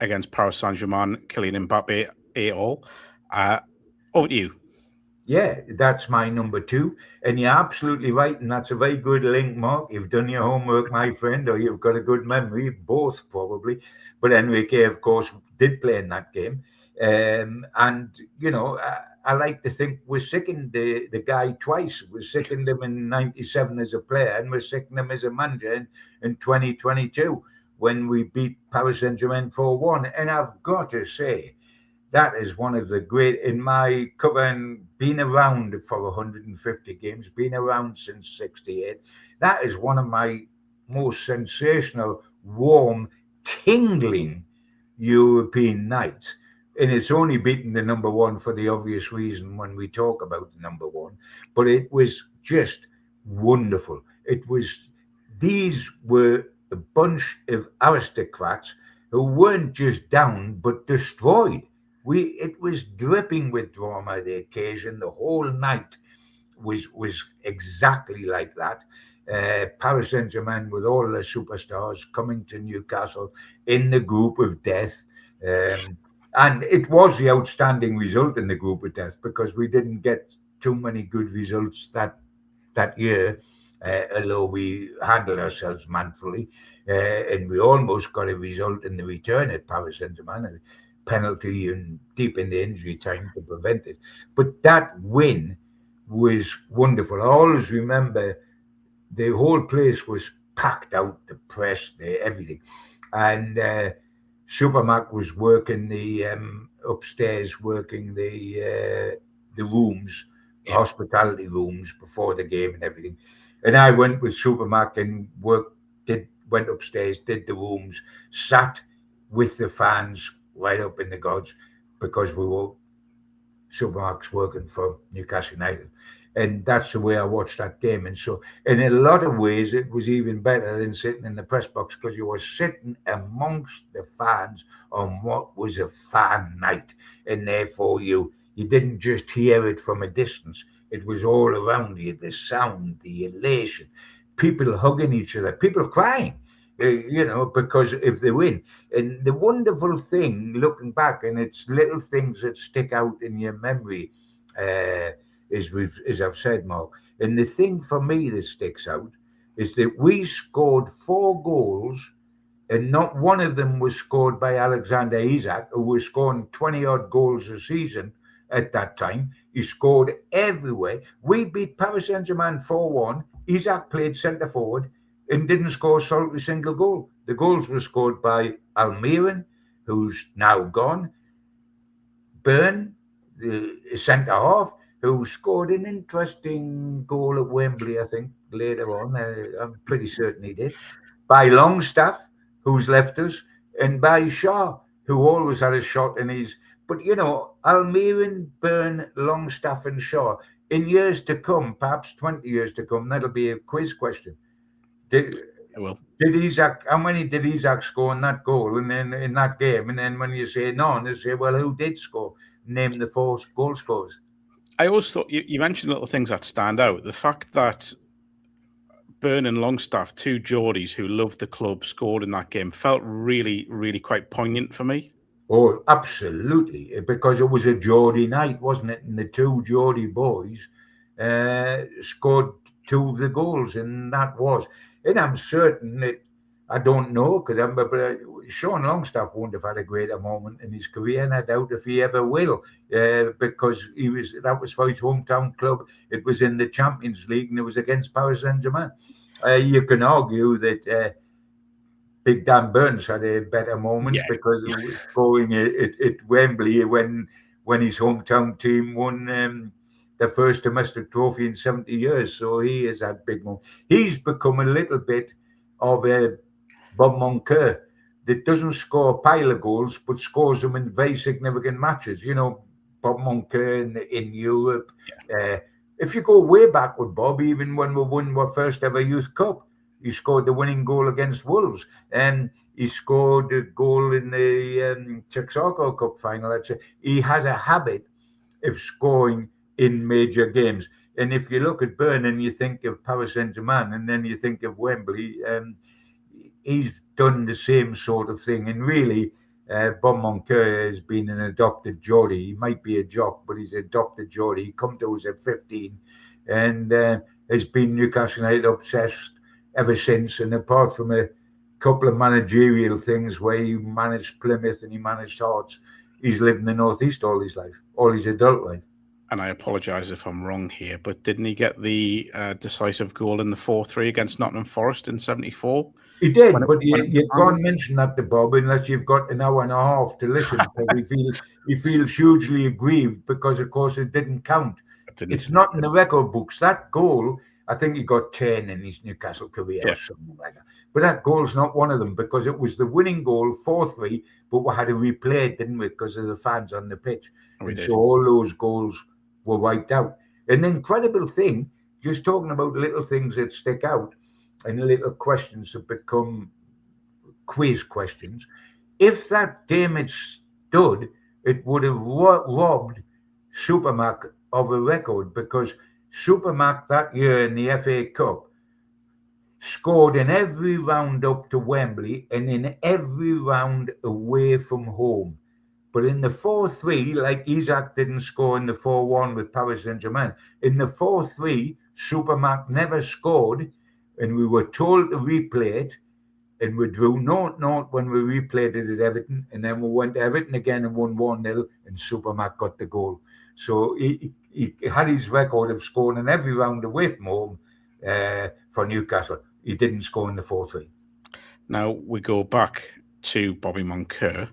against Paris Saint-Germain, Kylian Mbappe et al. Over to you. Yeah, that's my number two. And you're absolutely right. And that's a very good link, Mark. You've done your homework, my friend, or you've got a good memory, both probably. But Enrique, of course, did play in that game. And, I like to think we're sickened the guy twice. We're sickened him in 97 as a player, and we're sickened him as a manager in 2022 when we beat Paris Saint Germain 4-1. And I've got to say, that is one of the great in my covering, being around for 150 games, being around since 68. That is one of my most sensational, warm, tingling European nights. And it's only beaten the number one for the obvious reason when we talk about the number one. But it was just wonderful. These were a bunch of aristocrats who weren't just down, but destroyed. It was dripping with drama. The occasion, the whole night was exactly like that. Paris Saint Germain with all the superstars coming to Newcastle in the group of death, and it was the outstanding result in the group of death because we didn't get too many good results that year. Although we handled ourselves manfully, and we almost got a result in the return at Paris Saint Germain, penalty and deep in the injury time to prevent it. But that win was wonderful. I always remember the whole place was packed out, the press, everything. And Supermac was working the upstairs, working the rooms, the hospitality rooms before the game and everything. And I went with Supermac and went upstairs, did the rooms, sat with the fans right up in the gods because we were Supermarks working for Newcastle United. And that's the way I watched that game. And so, in a lot of ways, it was even better than sitting in the press box because you were sitting amongst the fans on what was a fan night. And therefore, you didn't just hear it from a distance, it was all around you, the sound, the elation, people hugging each other, people crying. Because if they win. And the wonderful thing, looking back, and it's little things that stick out in your memory, as I've said, Mark. And the thing for me that sticks out is that we scored 4 goals, and not one of them was scored by Alexander Isak, who was scoring 20 odd goals a season at that time. He scored everywhere. We beat Paris Saint-Germain 4-1. Isaac played centre forward and didn't score a single goal. The goals were scored by Almiron, who's now gone, Byrne, the centre half, who scored an interesting goal at Wembley, I think, later on. I'm pretty certain he did. By Longstaff, who's left us, and by Shaw, who always had a shot in his. But, you know, Almiron, Byrne, Longstaff, and Shaw, in years to come, perhaps 20 years to come, that'll be a quiz question. Did Isaac? How many did Isaac score in that goal and then in that game? And then when you say none, they say, well, who did score? Name the 4 goal scorers. I always thought you mentioned little things that stand out. The fact that Byrne and Longstaff, 2 Geordies who loved the club, scored in that game felt really, really quite poignant for me. Oh, absolutely, because it was a Geordie night, wasn't it? And the 2 Geordie boys scored 2 of the goals, and that was. And I'm certain that, I don't know, because Sean Longstaff won't have had a greater moment in his career, and I doubt if he ever will, because that was for his hometown club. It was in the Champions League, and it was against Paris Saint-Germain. You can argue that Big Dan Burns had a better moment because it was going at Wembley when his hometown team won the first domestic trophy in 70 years. So he has had big moments. He's become a little bit of a Bob Moncur that doesn't score a pile of goals, but scores them in very significant matches. You know, Bob Moncur in Europe. If you go way back with Bob, even when we won our first ever Youth Cup, he scored the winning goal against Wolves. And he scored a goal in the Texaco Cup final. He has a habit of scoring in major games. And if you look at Byrne and you think of Paris Saint-Germain and then you think of Wembley, he's done the same sort of thing. And really, Bob Moncur has been an adopted Geordie. He might be a jock, but he's adopted Geordie. He come to us at 15 and has been Newcastle United obsessed ever since. And apart from a couple of managerial things where he managed Plymouth and he managed Hearts, he's lived in the Northeast all his life, all his adult life. And I apologise if I'm wrong here, but didn't he get the decisive goal in the 4-3 against Nottingham Forest in 74? He did, but you can't mention that to Bob unless you've got an hour and a half to listen. He feels hugely aggrieved because, of course, it didn't count. It's not in the record books. That goal, I think he got 10 in his Newcastle career or something like that. But that goal's not one of them because it was the winning goal, 4-3, but we had to replay it, didn't we, because of the fans on the pitch. So all those goals were wiped out. And the incredible thing, just talking about little things that stick out and little questions that become quiz questions, if that game had stood, it would have robbed Supermac of a record because Supermac that year in the FA Cup scored in every round up to Wembley and in every round away from home. But in the 4-3, like Isaac didn't score in the 4-1 with Paris Saint-Germain, in the 4-3, Supermac never scored, and we were told to replay it, and we drew 0-0 when we replayed it at Everton, and then we went to Everton again and won 1-0, and Supermac got the goal. So he had his record of scoring in every round away from home for Newcastle. He didn't score in the 4-3. Now we go back to Bobby Moncur.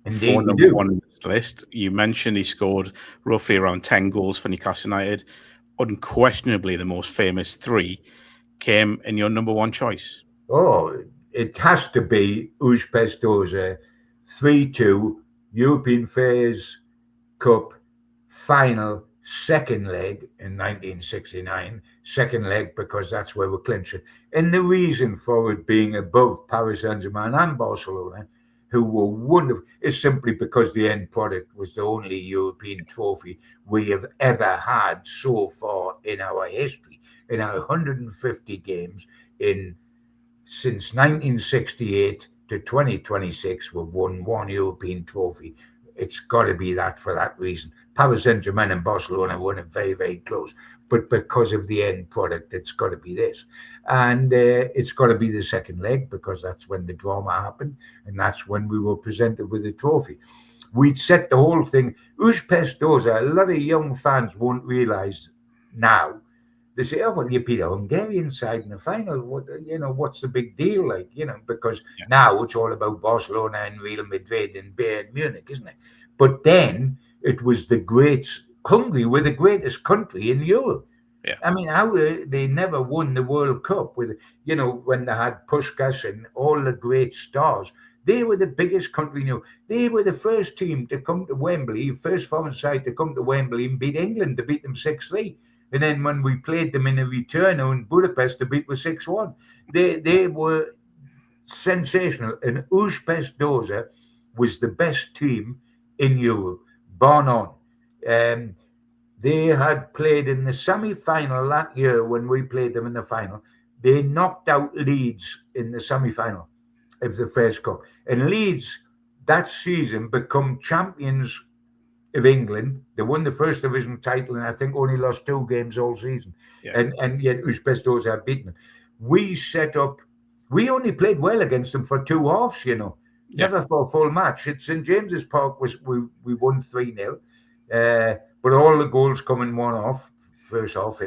Indeed, for number 1 on this list. You mentioned he scored roughly around 10 goals for Newcastle United. Unquestionably, the most famous 3 came in your number 1 choice. Oh, it has to be Uj Pestosa 3-2 European Fairs Cup final, second leg in 1969. Second leg because that's where we clinched it. And the reason for it being above Paris Saint-Germain and Barcelona, who were wonderful, is simply because the end product was the only European trophy we have ever had so far in our history. In our 150 games since 1968 to 2026, we've won 1 European trophy. It's got to be that for that reason. Paris Saint-Germain and Barcelona won it very, very close. But because of the end product, it's got to be this. And it's got to be the second leg because that's when the drama happened. And that's when we were presented with the trophy. we'd set the whole thing. Uzpestoza, a lot of young fans won't realise now. They say, "Oh well, you beat a Hungarian side in the final. What's the big deal?" Because Yeah. now it's all about Barcelona and Real Madrid and Bayern Munich, isn't it? But then it was the greats. Hungary were the greatest country in Europe. Yeah. I mean, how they never won the World Cup with, when they had Puskás and all the great stars. They were the biggest country in Europe. They were the first team to come to Wembley, first foreign side to come to Wembley and beat England, to beat them 6-3. And then when we played them in a return in Budapest, to beat was 6-1. They were sensational. And Uzpestoza was the best team in Europe, bar none. They had played in the semi-final that year when we played them in the final. They knocked out Leeds in the semi-final of the first cup. And Leeds that season become champions of England. They won the first division title and I think only lost 2 games all season. Yeah. And yet Uzpestoza had beaten them. We only played well against them for 2 halves, never for a full match. At St. James's Park we won 3-0. But all the goals come in first off.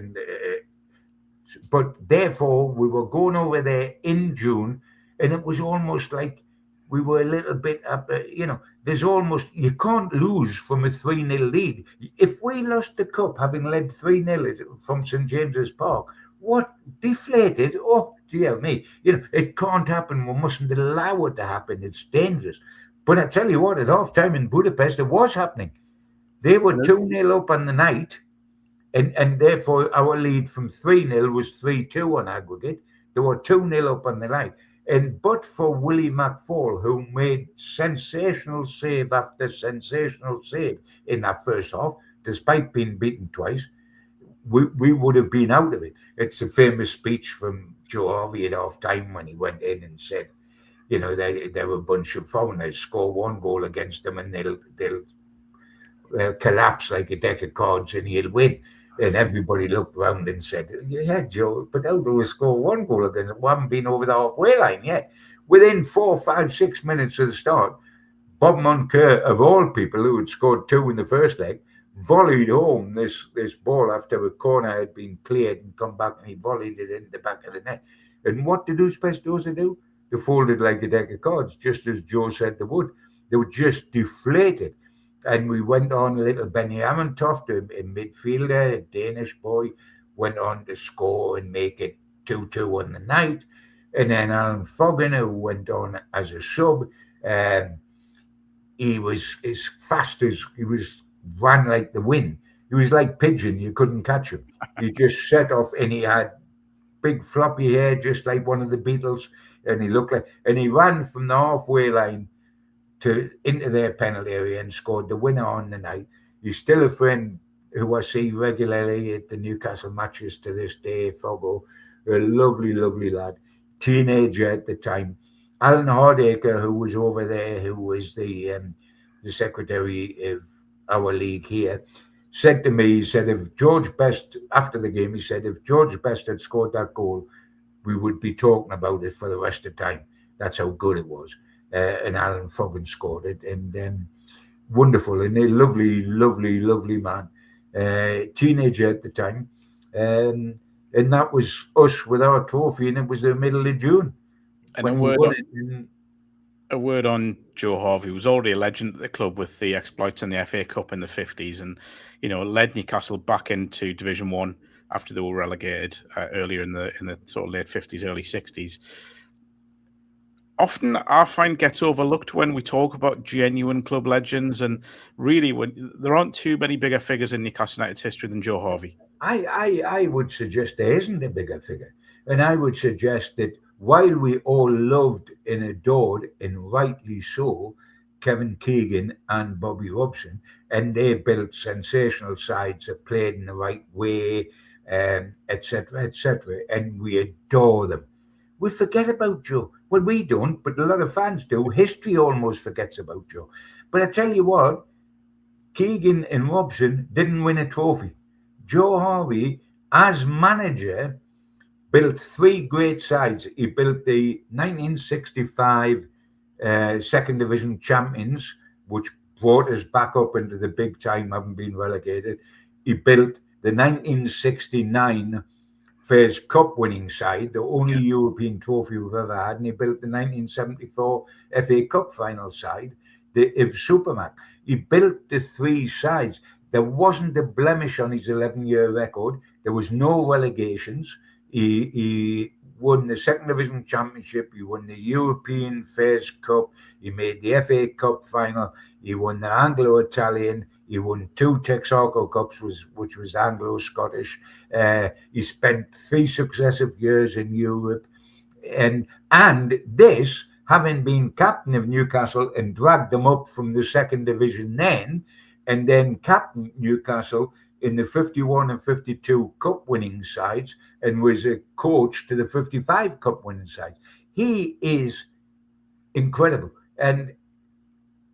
But therefore, we were going over there in June, and it was almost like we were a little bit up, there's almost, you can't lose from a 3-0 lead. If we lost the cup having led 3-0 from St. James's Park, what deflated? Oh, dear me. It can't happen. We mustn't allow it to happen. It's dangerous. But I tell you what, at half time in Budapest, it was happening. They were 2-0 up on the night, and therefore our lead from 3-0 was 3-2 on aggregate. They were 2-0 up on the night. But for Willie McFall, who made sensational save after sensational save in that first half, despite being beaten twice, we would have been out of it. It's a famous speech from Joe Harvey at half time when he went in and said, they're a bunch of foreigners, score 1 goal against them and they'll collapse like a deck of cards and he'll win. And everybody looked around and said, "Yeah, Joe, but how do we score 1 goal against them? We haven't been over the halfway line yet." Within 4, 5, 6 minutes of the start, Bob Moncur, of all people, who had scored 2 in the first leg, volleyed home this ball after a corner had been cleared and come back, and he volleyed it in the back of the net. And what did Uzpestoza do? They folded like a deck of cards, just as Joe said they would. They were just deflated. And we went on, little Benny Amontoft, a midfielder, a Danish boy, went on to score and make it 2-2 on the night. And then Alan Foggin, who went on as a sub, he was as fast as ran like the wind. He was like Pigeon, you couldn't catch him. He just set off, and he had big floppy hair, just like one of the Beatles, and he ran from the halfway line into their penalty area and scored the winner on the night. He's still a friend who I see regularly at the Newcastle matches to this day, Foggo. A lovely, lovely lad. Teenager at the time. Alan Hardacre, who was over there, who was the secretary of our league here, said to me, he said, if George Best, after the game, he said, if George Best had scored that goal, we would be talking about it for the rest of the time. That's how good it was. And Alan Foggin scored it, and wonderful, and a lovely, lovely, lovely man, teenager at the time, and that was us with our trophy, and it was the middle of June. And a word on Joe Harvey, who was already a legend at the club with the exploits in the FA Cup in the 50s, and led Newcastle back into Division 1 after they were relegated earlier in the sort of late 50s, early 60s. Often I find gets overlooked when we talk about genuine club legends, and really there aren't too many bigger figures in Newcastle United's history than Joe Harvey. I would suggest there isn't a bigger figure, and I would suggest that while we all loved and adored, and rightly so, Kevin Keegan and Bobby Robson, and they built sensational sides that played in the right way, etc., and we adore them. We forget about Joe. Well, we don't, but a lot of fans do. History almost forgets about Joe. But I tell you what, Keegan and Robson didn't win a trophy. Joe Harvey, as manager, built 3 great sides. He built the 1965 Second Division champions, which brought us back up into the big time, having been relegated. He built the 1969 Fairs Cup winning side, the only European trophy we've ever had, and he built the 1974 FA Cup final side, the IV Supermac. He built the three sides. There wasn't a blemish on his 11-year record. There was no relegations. He won the second division championship. He won the European Fairs Cup. He made the FA Cup final. He won the Anglo-Italian. He won 2 Texaco Cups, which was Anglo-Scottish. He spent 3 successive years in Europe. And this, having been captain of Newcastle and dragged them up from the second division then, and then captain Newcastle in the 51 and 52 cup winning sides, and was a coach to the 55 cup winning sides. He is incredible and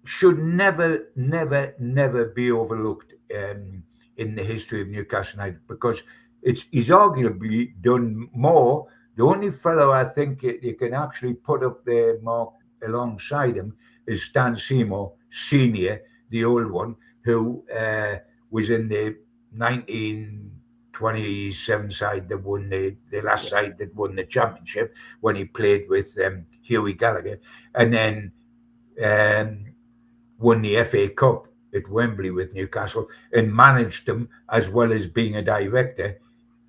should never be overlooked in the history of Newcastle United, because he's arguably done more. The only fellow I think you can actually put up there, Mark, alongside him is Stan Seymour Senior, the old one, who was in the 1927 side that won the last side that won the championship when he played with Hughie Gallagher, and then won the FA Cup at Wembley with Newcastle and managed them as well as being a director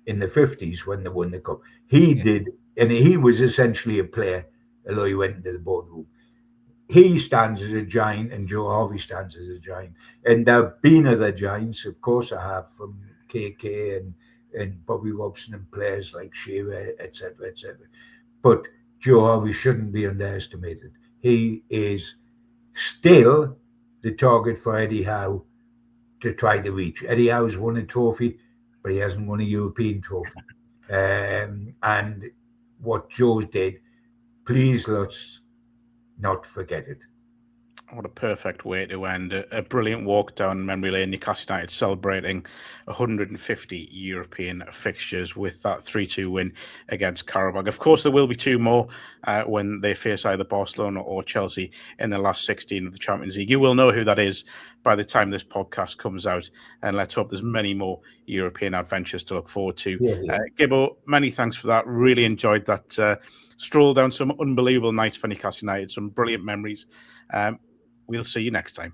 in the 50s when they won the cup. He did, and he was essentially a player, although he went into the boardroom. He stands as a giant, and Joe Harvey stands as a giant. And there have been other giants, of course I have, from KK and Bobby Robson and players like Shearer, etc., etc. But Joe Harvey shouldn't be underestimated. He is still the target for Eddie Howe to try to reach. Eddie Howe's won a trophy, but he hasn't won a European trophy. And what Joe's did, please let's not forget it. What a perfect way to end a brilliant walk down memory lane. Newcastle United celebrating 150 European fixtures with that 3-2 win against Qarabag. Of course, there will be 2 more when they face either Barcelona or Chelsea in the last 16 of the Champions League. You will know who that is by the time this podcast comes out, and let's hope there's many more European adventures to look forward to. Gibbo, many thanks for that. Really enjoyed that stroll down some unbelievable nights for Newcastle United, some brilliant memories. We'll see you next time.